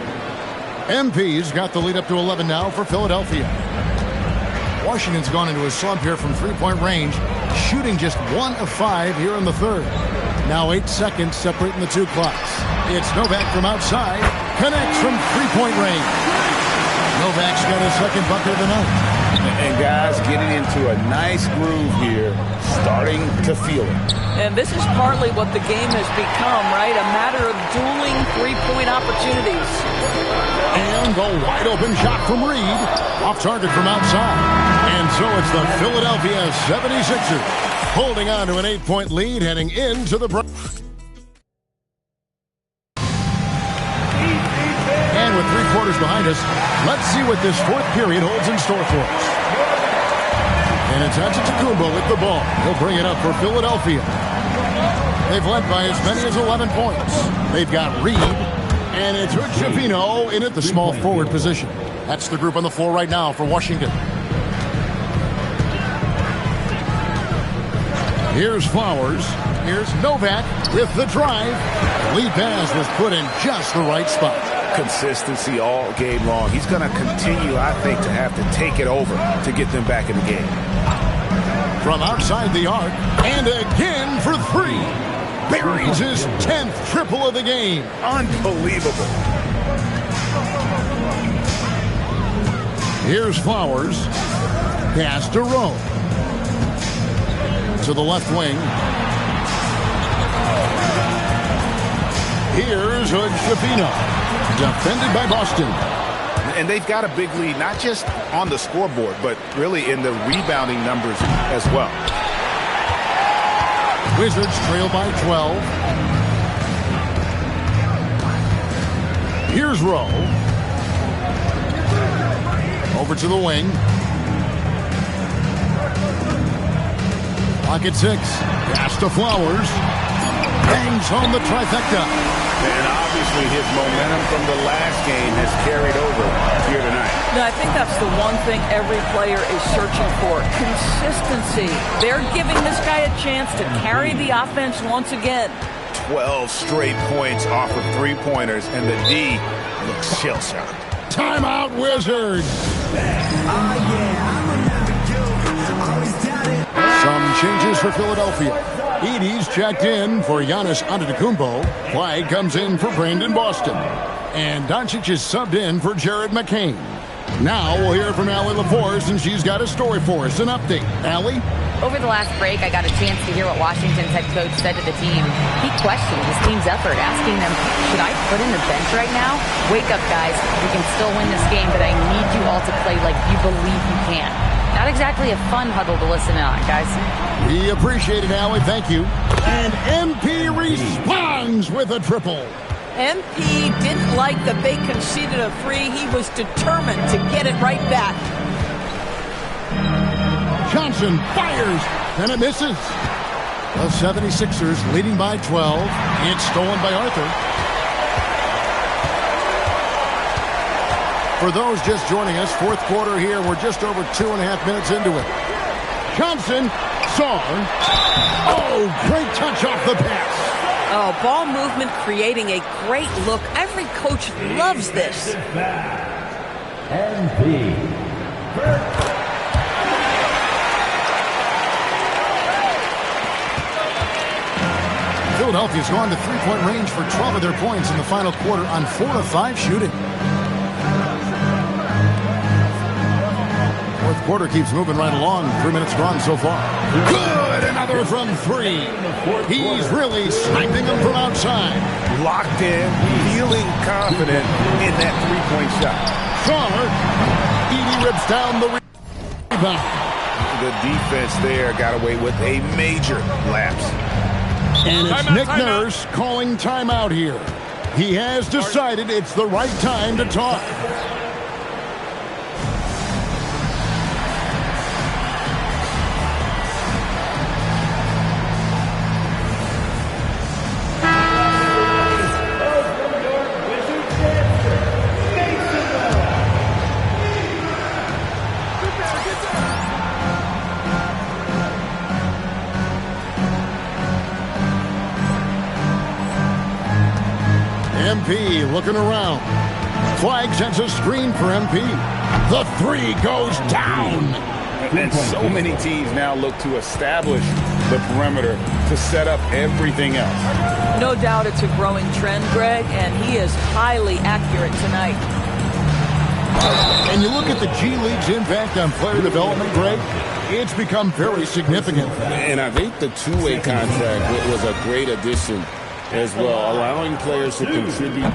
MP's got the lead up to 11 now for Philadelphia. Washington's gone into a slump here from three-point range, shooting just 1 of 5 here in the third. Now 8 seconds separating the two clocks. It's Novak from outside, connects from three-point range. Novak's got his second bucket of the night. And guys getting into a nice groove here, starting to feel it. And this is partly what the game has become, right? A matter of dueling three-point opportunities. And the wide open shot from Reed, off target from outside. And so it's the Philadelphia 76ers holding on to an 8-point lead heading into the break. And with 3 quarters behind us, let's see what this fourth period holds in store for us. And it's Antetokounmpo with the ball. He'll bring it up for Philadelphia. They've led by as many as 11 points. They've got Reed, and it's Uchipino in at the small forward position. That's the group on the floor right now for Washington. Here's Flowers. Here's Novak with the drive. Lead pass was put in just the right spot. Consistency all game long. He's going to continue, I think, to have to take it over to get them back in the game. From outside the arc, and again for 3. Buries his 10th triple of the game. Unbelievable. Here's Flowers. Pass to Rowe. To the left wing. Here's Uchipino. Defended by Boston. And they've got a big lead, not just on the scoreboard, but really in the rebounding numbers as well. Wizards trail by 12. Here's Rowe. Over to the wing. Pocket 6. Pass to Flowers. Bangs home the trifecta. And obviously his momentum from the last game has carried over here tonight. No, I think that's the one thing every player is searching for. Consistency. They're giving this guy a chance to carry the offense once again. 12 straight points off of three-pointers, and the D looks shell-shocked. Timeout, Wizards. Some changes for Philadelphia. Edey's checked in for Giannis Antetokounmpo. Clyde comes in for Brandon Boston. And Doncic is subbed in for Jared McCain. Now we'll hear from Allie LaForce, and she's got a story for us. An update. Allie? Over the last break, I got a chance to hear what Washington's head coach said to the team. He questioned his team's effort, asking them, should I put in the bench right now? Wake up, guys. We can still win this game, but I need you all to play like you believe you can. Not exactly a fun huddle to listen on, guys. We appreciate it, Allie. Thank you. And MP responds with a triple. MP didn't like that they conceded a 3. He was determined to get it right back. Johnson fires, and it misses. The 76ers leading by 12. It's stolen by Arthur. For those just joining us, fourth quarter here. We're just over 2.5 minutes into it. Johnson saw. Oh, great touch off the pass. Oh, ball movement creating a great look. Every coach loves this. Philadelphia's gone to three-point range for 12 of their points in the final quarter on 4 of 5 shooting. Fourth quarter keeps moving right along. 3 minutes gone so far. Good! Another from 3. He's really sniping them from outside. Locked in, feeling confident in that three-point shot. Schauer, Edey rips down the rebound. The defense there got away with a major lapse. And it's Nick Nurse calling timeout here. He has decided it's the right time to talk. MP looking around. Flag sends a screen for MP. The 3 goes down. And so many teams now look to establish the perimeter to set up everything else. No doubt it's a growing trend, Greg, and he is highly accurate tonight. And you look at the G League's impact on player development, Greg, it's become very significant. And I think the two-way contract was a great addition as well, allowing players to contribute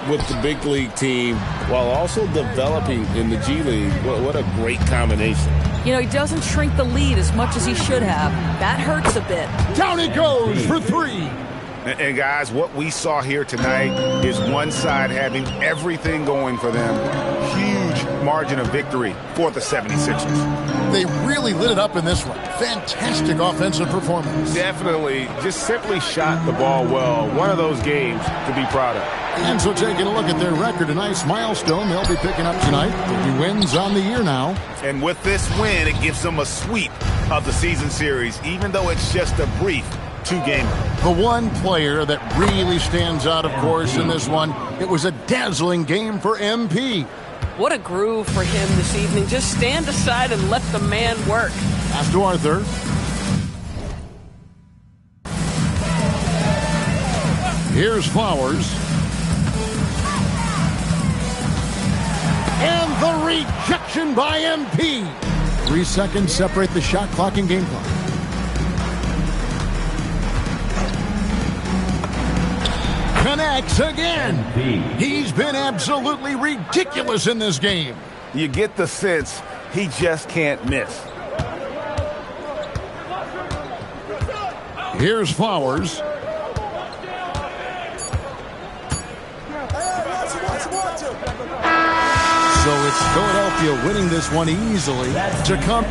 with the big league team while also developing in the G League. What a great combination. You know, he doesn't shrink the lead as much as he should have. That hurts a bit. Down he goes for 3. And guys, what we saw here tonight is one side having everything going for them. Huge margin of victory for the 76ers. They really lit it up in this one. Fantastic offensive performance. Definitely just simply shot the ball well. One of those games to be proud of. And so taking a look at their record, a nice milestone they'll be picking up tonight. 50 wins on the year now. And with this win, it gives them a sweep of the season series, even though it's just a brief 2-game. The one player that really stands out, of course, in this one, it was a dazzling game for MP. What a groove for him this evening. Just stand aside and let the man work. Pass to Arthur. Here's Flowers. And the rejection by MP. 3 seconds separate the shot clock and game clock. Connects again. He's been absolutely ridiculous in this game. You get the sense he just can't miss. Here's Flowers. So it's Philadelphia winning this one easily to come.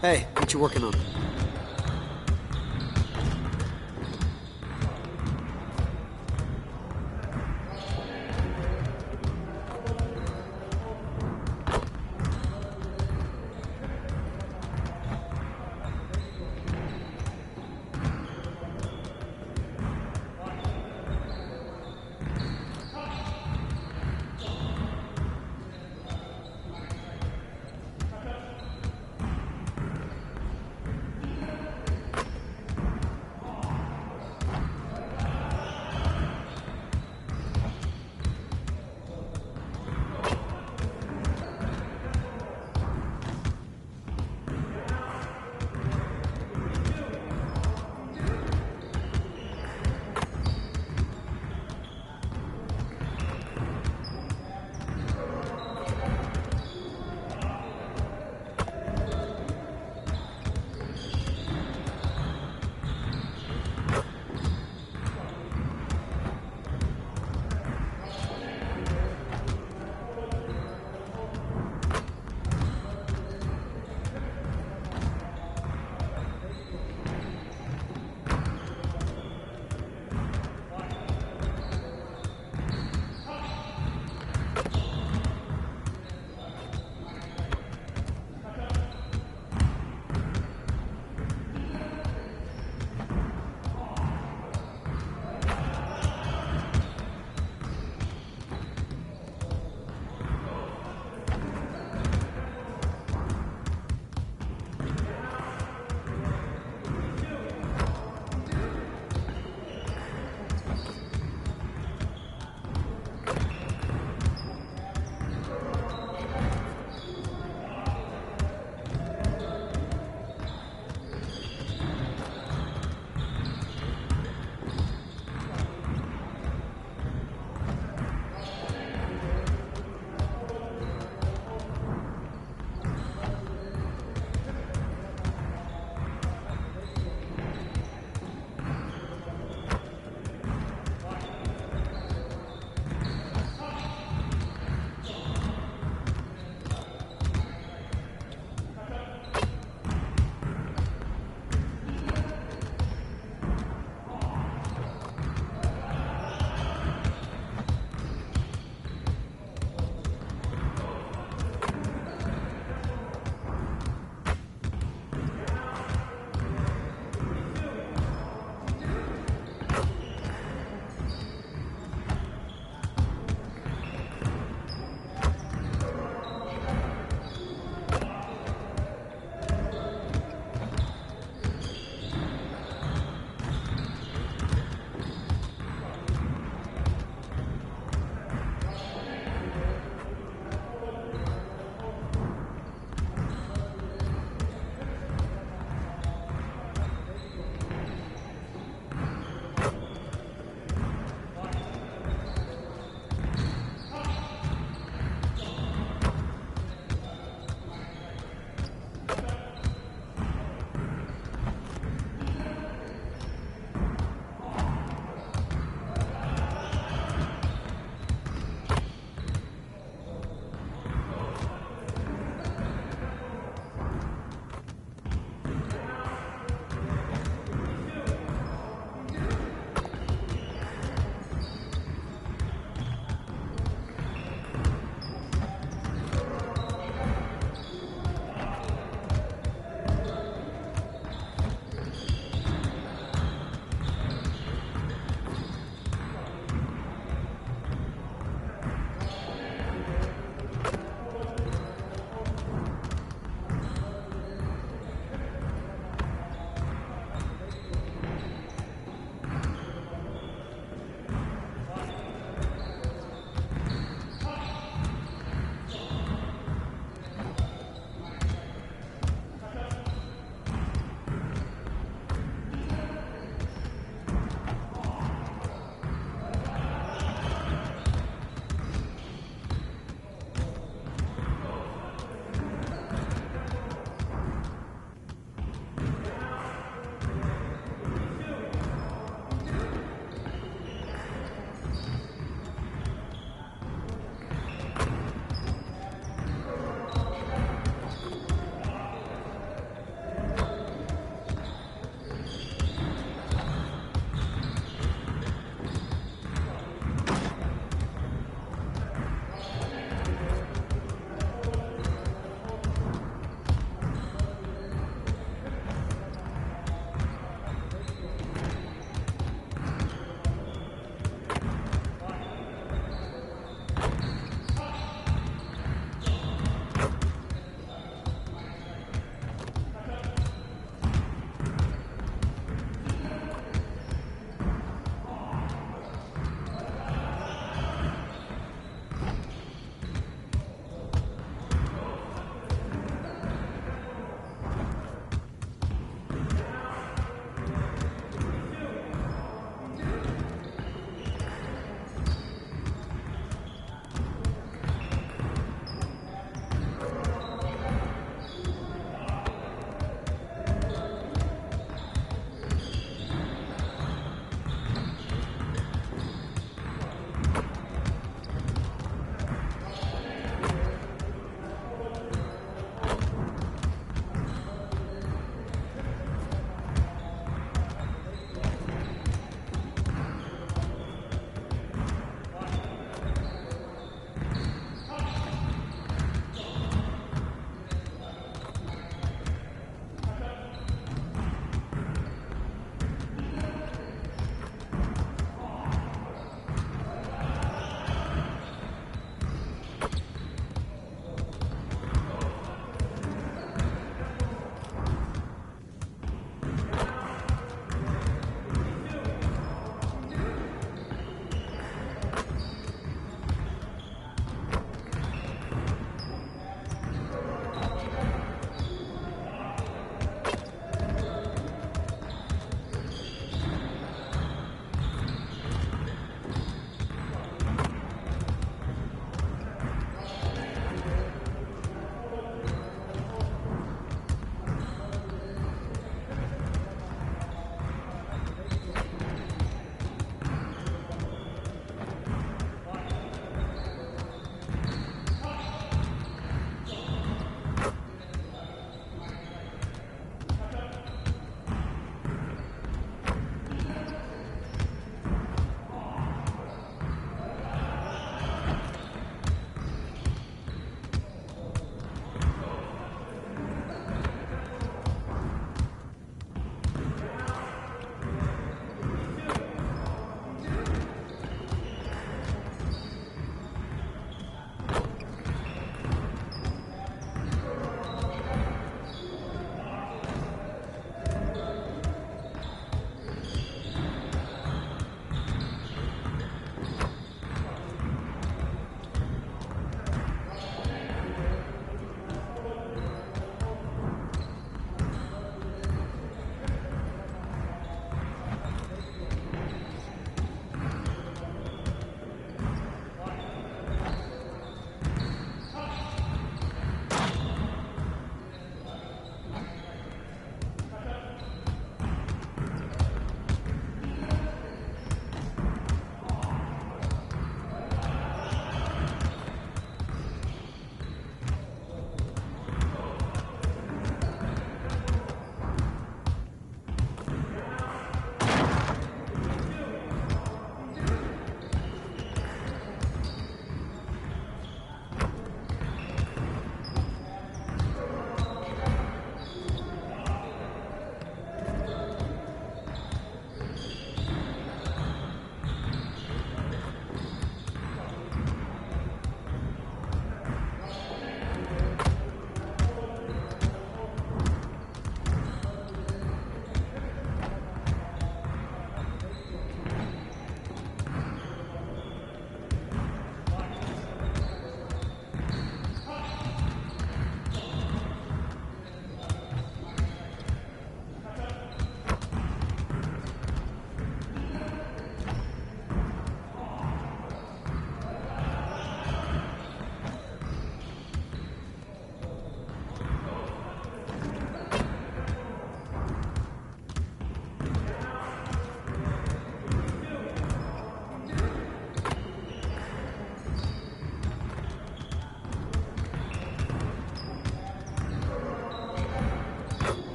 Hey, what you working on?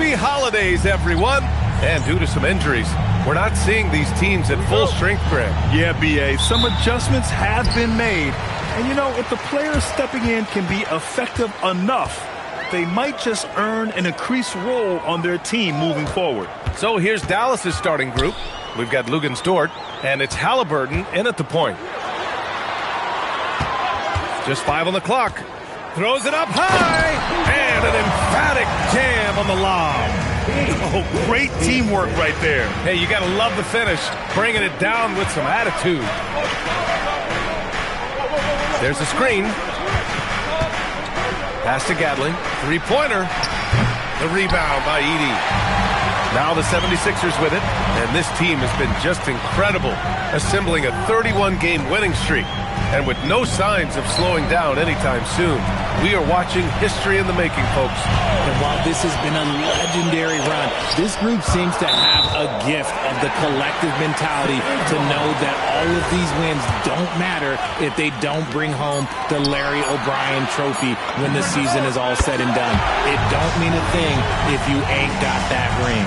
Happy holidays, everyone. And due to some injuries, we're not seeing these teams at full strength, Greg. Yeah, B.A., some adjustments have been made. And, you know, if the players stepping in can be effective enough, they might just earn an increased role on their team moving forward. So here's Dallas's starting group. We've got Lugan Stort, and it's Halliburton in at the point. Just 5 on the clock. Throws it up high, and an emphatic jam on the lob. Oh, great teamwork right there. Hey, you got to love the finish, bringing it down with some attitude. There's a screen. Pass to Gatling. Three-pointer. The rebound by Edey. Now the 76ers with it, and this team has been just incredible, assembling a 31-game winning streak. And with no signs of slowing down anytime soon, we are watching history in the making, folks. And while this has been a legendary run, this group seems to have a gift of the collective mentality to know that all of these wins don't matter if they don't bring home the Larry O'Brien trophy when the season is all said and done. It don't mean a thing if you ain't got that ring.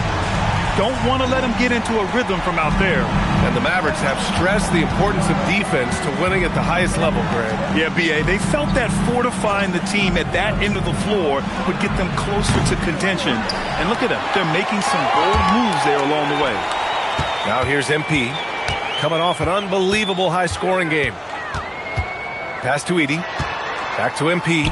Don't want to let them get into a rhythm from out there. And the Mavericks have stressed the importance of defense to winning at the highest level, Greg. Yeah, B.A., they felt that fortifying the team at that end of the floor would get them closer to contention. And look at them. They're making some bold moves there along the way. Now here's MP, coming off an unbelievable high-scoring game. Pass to Edey. Back to MP.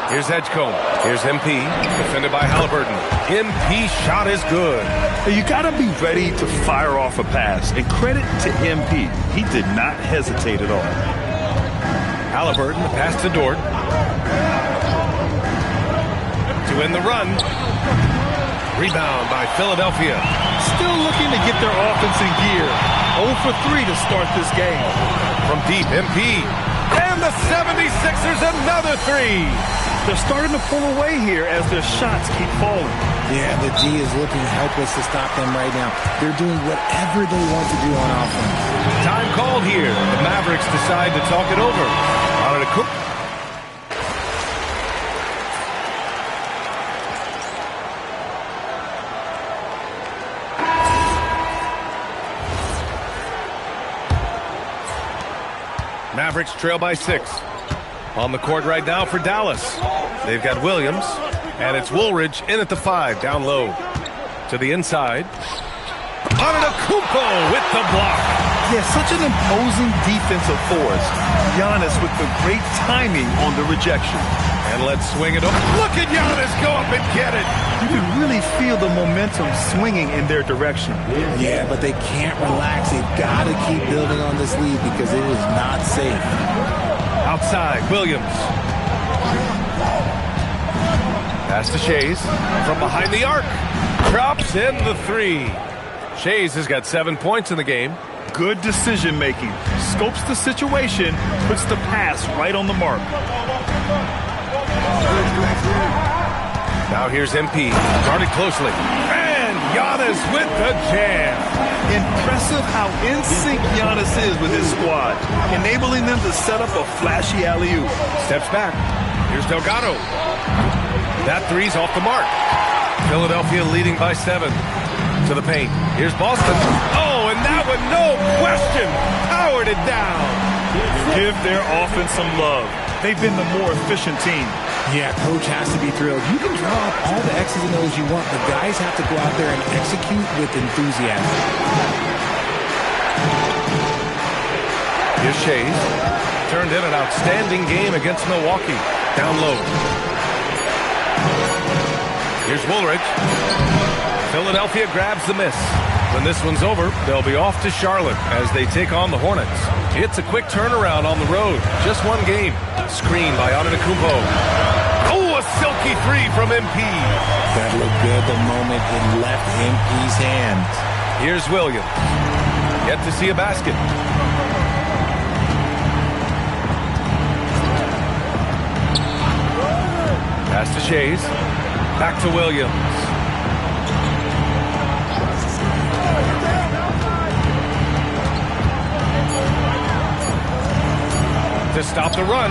Here's Edgecombe. Here's MP, defended by Halliburton. MP shot is good. You got to be ready to fire off a pass. And credit to MP. He did not hesitate at all. Halliburton, the pass to Dort. To end the run. Rebound by Philadelphia. Still looking to get their offense in gear. 0 for 3 to start this game. From deep, MP. And the 76ers another 3. They're starting to pull away here as their shots keep falling. Yeah, the D is looking helpless to stop them right now. They're doing whatever they want to do on offense. Time called here. The Mavericks decide to talk it over. On a cook. Mavericks trail by 6. On the court right now for Dallas. They've got Williams, and it's Woolridge in at the 5, down low. To the inside. Antetokounmpo with the block. Yeah, such an imposing defensive force. Giannis with the great timing on the rejection. And let's swing it over. Look at Giannis go up and get it. You can really feel the momentum swinging in their direction. Yeah, but they can't relax. They've got to keep building on this lead because it is not safe. Outside, Williams. Pass to Shays from behind the arc. Drops in the 3. Shays has got 7 points in the game. Good decision making. Scopes the situation, puts the pass right on the mark. Now here's MP. Guarded closely. And Giannis with the jam. Impressive how in sync Giannis is with his squad, enabling them to set up a flashy alley-oop. Steps back. Here's Delgado. That 3's off the mark. Philadelphia leading by 7. To the paint. Here's Boston. Oh, and that one, no question, powered it down. Give their offense some love. They've been the more efficient team. Yeah, coach has to be thrilled. You can draw up all the X's and O's you want, but guys have to go out there and execute with enthusiasm. Here's Shays. Turned in an outstanding game against Milwaukee. Down low. Here's Woolridge. Philadelphia grabs the miss. When this one's over, they'll be off to Charlotte as they take on the Hornets. It's a quick turnaround on the road. Just one game. Screen by Antetokounmpo. Oh, a silky 3 from MP. That looked good the moment it left MP's hands. Here's Williams. Yet to see a basket. Pass to Shays. Back to Williams. to stop the run.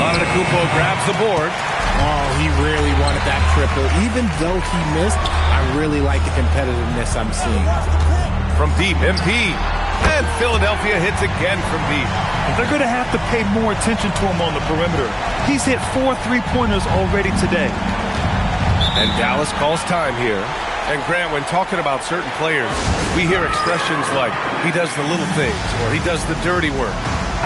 Antetokounmpo grabs the board. Oh, he really wanted that triple. Even though he missed, I really like the competitiveness I'm seeing. From deep, MP. And Philadelphia hits again from deep. They're going to have to pay more attention to him on the perimeter. He's hit 4 3-pointers already today. And Dallas calls time here. And Grant, when talking about certain players, we hear expressions like, he does the little things, or he does the dirty work.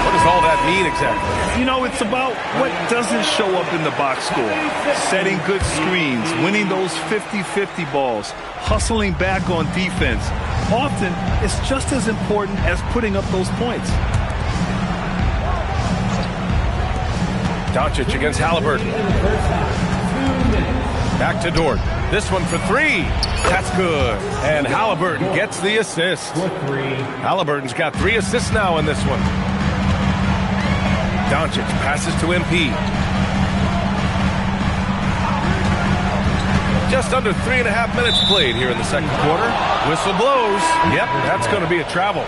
What does all that mean exactly? You know, it's about what doesn't show up in the box score. Setting good screens, winning those 50-50 balls, hustling back on defense. Often, it's just as important as putting up those points. Doncic against Halliburton. Back to Dort. This one for 3. That's good. And Halliburton gets the assist. Halliburton's got 3 assists now in this one. Doncic passes to MP. Just under 3.5 minutes played here in the second quarter. Whistle blows. Yep, that's going to be a travel.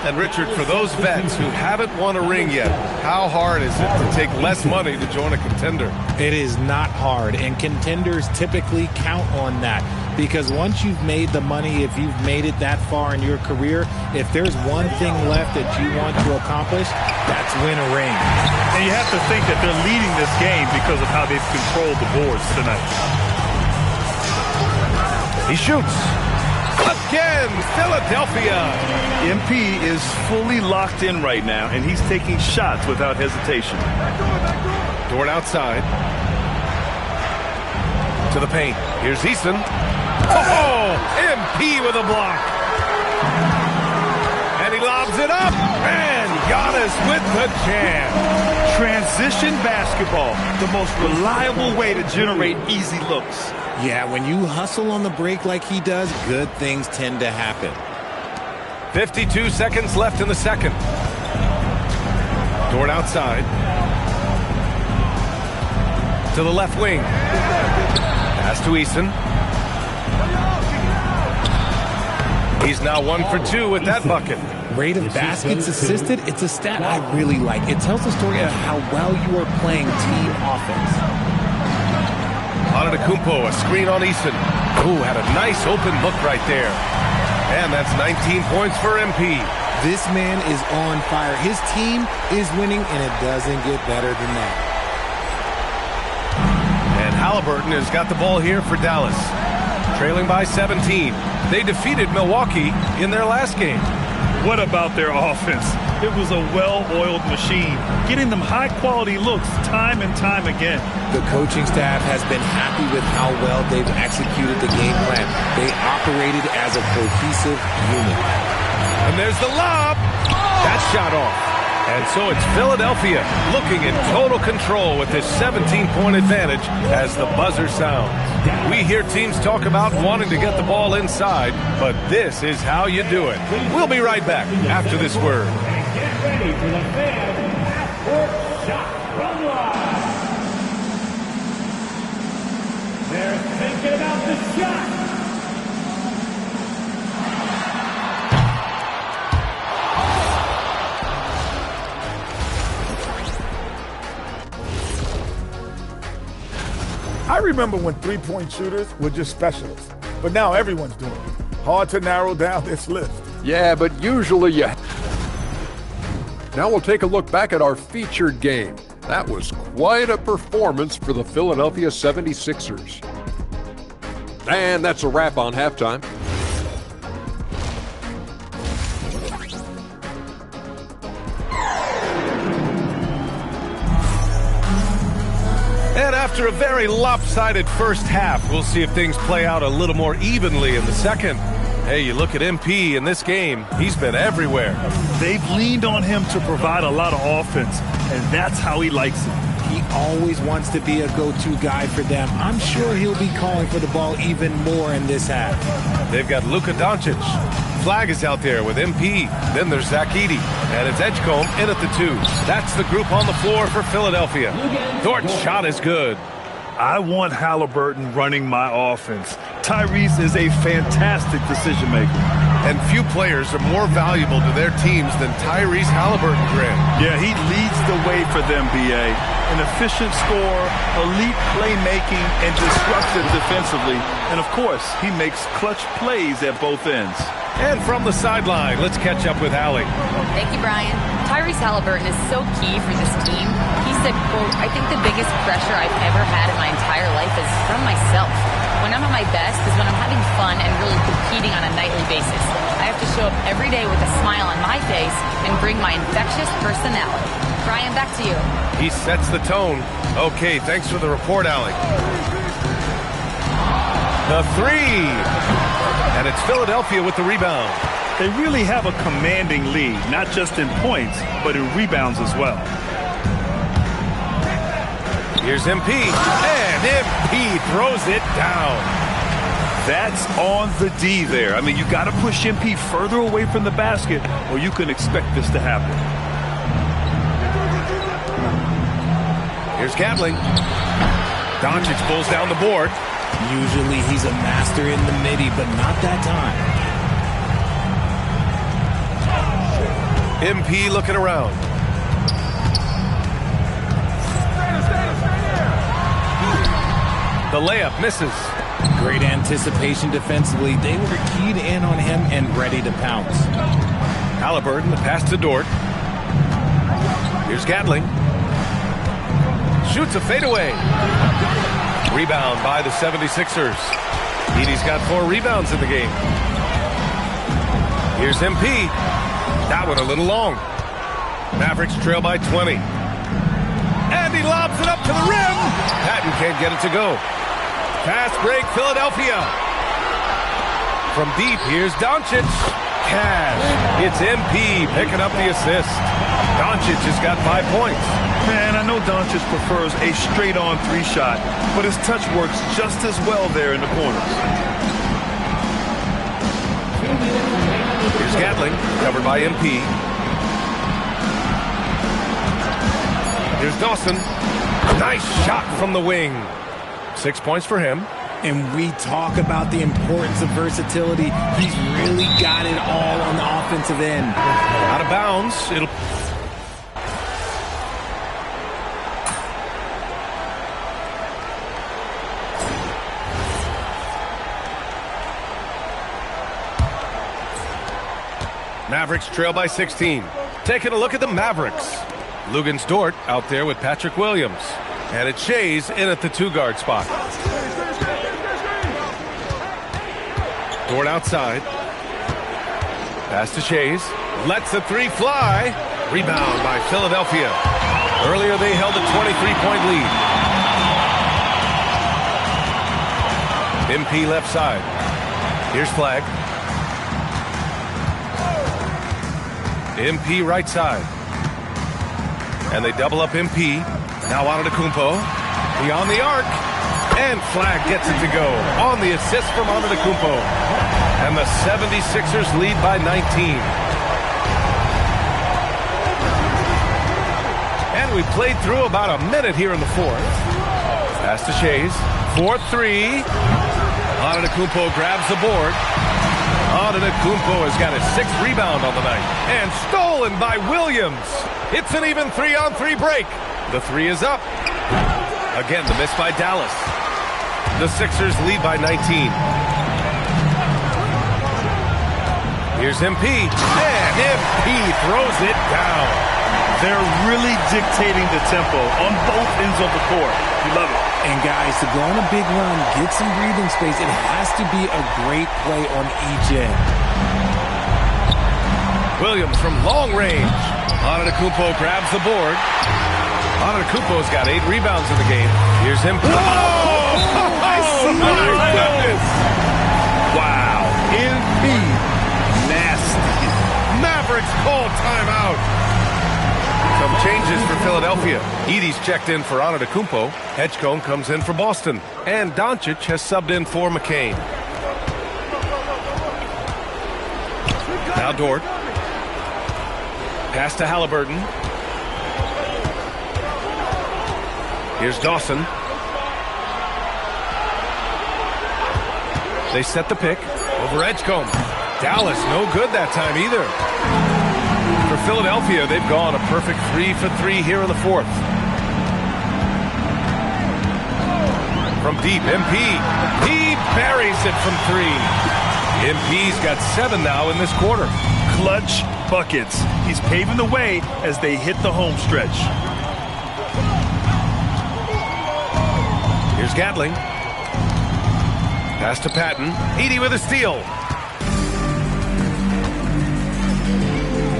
And Richard, for those vets who haven't won a ring yet, how hard is it to take less money to join a contender? It is not hard, and contenders typically count on that. Because once you've made the money, if you've made it that far in your career, if there's one thing left that you want to accomplish, that's win a ring. And you have to think that they're leading this game because of how they've controlled the boards tonight. He shoots. Again, Philadelphia. MP is fully locked in right now, and he's taking shots without hesitation. Dort outside. To the paint. Here's Easton. Oh, MP with a block. And he lobs it up. And Giannis with the jam. Transition basketball, the most reliable way to generate easy looks. Yeah, when you hustle on the break like he does, good things tend to happen. 52 seconds left in the second. Dort outside. To the left wing. Pass to Easton. He's now 1 for 2 with that bucket. Rate of baskets assisted, it's a stat I really like. It tells the story of how well you are playing team offense. Antetokounmpo, a screen on Easton. Ooh, had a nice open look right there. And that's 19 points for MP. This man is on fire. His team is winning, and it doesn't get better than that. And Halliburton has got the ball here for Dallas. Trailing by 17. They defeated Milwaukee in their last game. What about their offense? It was a well-oiled machine, getting them high-quality looks time and time again. The coaching staff has been happy with how well they've executed the game plan. They operated as a cohesive unit. And there's the lob. That shot off. And so it's Philadelphia looking in total control with this 17-point advantage as the buzzer sounds. We hear teams talk about wanting to get the ball inside, but this is how you do it. We'll be right back after this word. Get ready for the fan half-court shot from line. They're thinking about the shot. I remember when three-point shooters were just specialists, but now everyone's doing it. Hard to narrow down this list. Yeah, but usually you... Now we'll take a look back at our featured game. That was quite a performance for the Philadelphia 76ers. And that's a wrap on halftime. And after a very lopsided first half, we'll see if things play out a little more evenly in the second. Hey, you look at MP in this game, he's been everywhere. They've leaned on him to provide a lot of offense, and that's how he likes it. He always wants to be a go-to guy for them. I'm sure he'll be calling for the ball even more in this half. They've got Luka Doncic. Flag is out there with MP. Then there's Zach Edey. And it's Edgecombe in at the 2. That's the group on the floor for Philadelphia. Dort's shot is good. I want Halliburton running my offense. Tyrese is a fantastic decision maker. And few players are more valuable to their teams than Tyrese Halliburton, Graham. Yeah, he leads the way for them, B.A. An efficient scorer, elite playmaking, and disruptive defensively. And, of course, he makes clutch plays at both ends. And from the sideline, let's catch up with Allie. Thank you, Brian. Tyrese Halliburton is so key for this team. He said, quote, "I think the biggest pressure I've ever had in my entire life is from myself. When I'm at my best is when I'm having fun and really competing on a nightly basis. I have to show up every day with a smile on my face and bring my infectious personality." Brian, back to you. He sets the tone. Okay, thanks for the report, Allie. The three. And it's Philadelphia with the rebound. They really have a commanding lead, not just in points, but in rebounds as well. Here's MP, and MP throws it down. That's on the D there. I mean, you got to push MP further away from the basket, or you can expect this to happen. Here's Gatling. Doncic pulls down the board. Usually he's a master in the midi, but not that time. MP looking around. The layup misses. Great anticipation defensively. They were keyed in on him and ready to pounce. Halliburton, the pass to Dort. Here's Gatling. Shoots a fadeaway. Rebound by the 76ers. Edey's got 4 rebounds in the game. Here's MP. That one a little long. Mavericks trail by 20. And he lobs it up to the rim. Patton can't get it to go. Fast break, Philadelphia. From deep, here's Doncic. Cash. It's MP picking up the assist. Doncic has got 5 points. Man, I know Doncic prefers a straight-on 3-shot, but his touch works just as well there in the corners. Here's Gatling, covered by MP. Here's Dawson. Nice shot from the wing. 6 points for him. And we talk about the importance of versatility. He's really got it all on the offensive end. Out of bounds. It'll... Mavericks trail by 16. Taking a look at the Mavericks. Lugan's Dort out there with Patrick Williams. And it's Shays in at the 2-guard spot. Dort outside. Pass to Shays. Lets the 3 fly. Rebound by Philadelphia. Earlier they held a 23-point lead. MP left side. Here's Flag. MP right side. And they double up MP. Now Antetokounmpo. Beyond the arc. And Flag gets it to go. On the assist from Antetokounmpo. And the 76ers lead by 19. And we played through about a minute here in the fourth. Pass to Shays. 4-3. Antetokounmpo grabs the board. Antetokounmpo has got his 6th rebound on the night. And stolen by Williams. It's an even 3-on-3 break. The 3 is up. Again, the miss by Dallas. The Sixers lead by 19. Here's MP. And MP throws it down. They're really dictating the tempo on both ends of the court. You love it. And guys, to go on a big run, get some breathing space, it has to be a great play on each end. Williams from long range. Antetokounmpo grabs the board. Antetokounmpo's got 8 rebounds in the game. Here's him. Oh, my goodness. Wow. MP. Nasty. Mavericks call timeout. Some changes for Philadelphia. Edey's checked in for Antetokounmpo. Edgecombe comes in for Boston. And Doncic has subbed in for McCain. Now Dort. Pass to Halliburton. Here's Dawson. They set the pick over Edgecombe. Dallas, no good that time either. For Philadelphia, they've gone a perfect 3 for 3 here in the fourth. From deep, MP. He buries it from 3. MP's got 7 now in this quarter. Clutch buckets. He's paving the way as they hit the home stretch. Here's Gatling. Pass to Patton. Edey with a steal.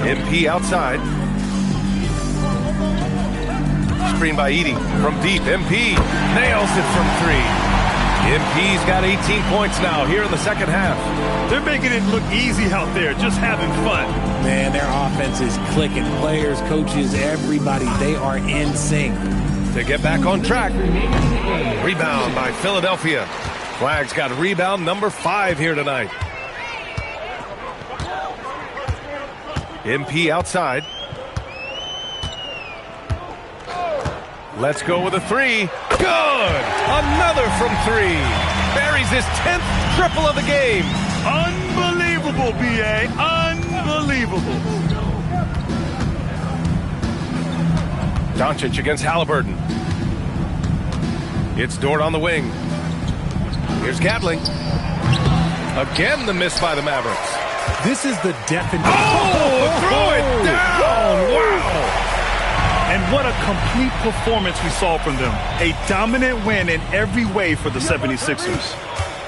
MP outside. Screen by Edey. From deep, MP nails it from 3. MP's got 18 points now here in the second half. They're making it look easy out there, just having fun. Man, their offense is clicking. Players, coaches, everybody, they are in sync. To get back on track. Rebound by Philadelphia. Flag's got rebound number 5 here tonight. MP outside. Let's go with a 3. Good! Another from 3. Buries his 10th triple of the game. Unbelievable, B.A. Unbelievable. Doncic against Halliburton. It's Dort on the wing. Here's Gatling. Again, the miss by the Mavericks. This is the definition. Oh, throw it down! Wow! And what a complete performance we saw from them. A dominant win in every way for the 76ers.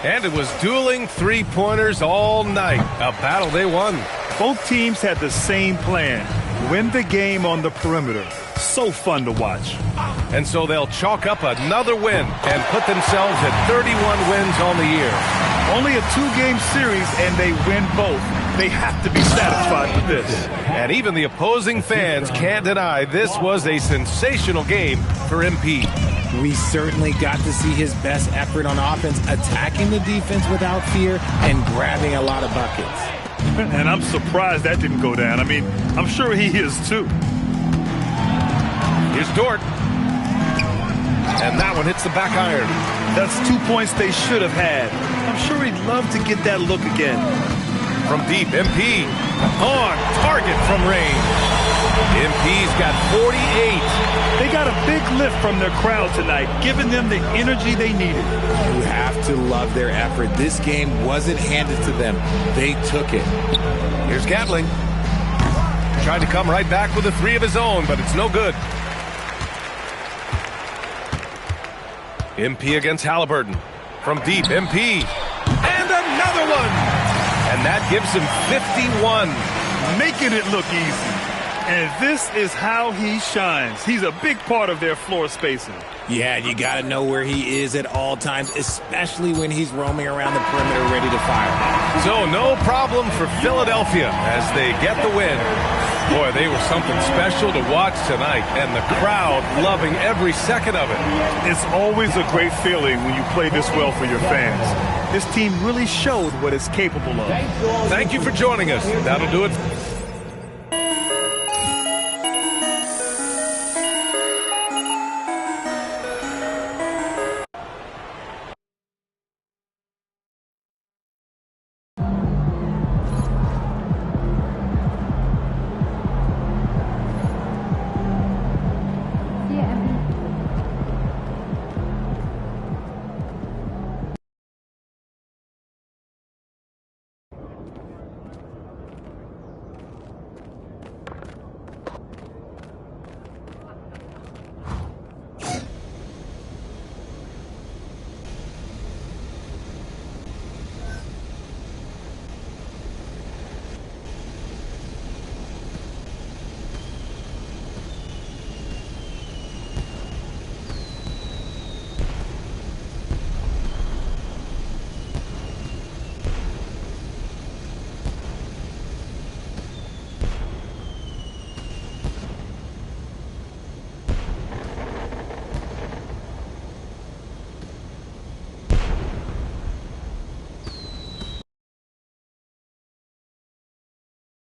And it was dueling three-pointers all night. A battle they won. Both teams had the same plan. Win the game on the perimeter. So fun to watch. And so they'll chalk up another win and put themselves at 31 wins on the year. Only a 2-game series and they win both. They have to be satisfied with this. And even the opposing fans can't deny this was a sensational game for MP. We certainly got to see his best effort on offense, attacking the defense without fear and grabbing a lot of buckets. And I'm surprised that didn't go down. I mean, I'm sure he is too. Here's Dort. And that one hits the back iron. That's 2 points they should have had. I'm sure he'd love to get that look again. From deep, MP on target from range. MP's got 48. They got a big lift from their crowd tonight, giving them the energy they needed. You have to love their effort. This game wasn't handed to them. They took it. Here's Gatling. Tried to come right back with a 3 of his own, but it's no good. MP against Halliburton. From deep, MP. And another one! And that gives him 51. Making it look easy. And this is how he shines. He's a big part of their floor spacing. Yeah, you got to know where he is at all times, especially when he's roaming around the perimeter ready to fire. So no problem for Philadelphia as they get the win. Boy, they were something special to watch tonight, and the crowd loving every second of it. It's always a great feeling when you play this well for your fans. This team really showed what it's capable of. Thank you for joining us. That'll do it.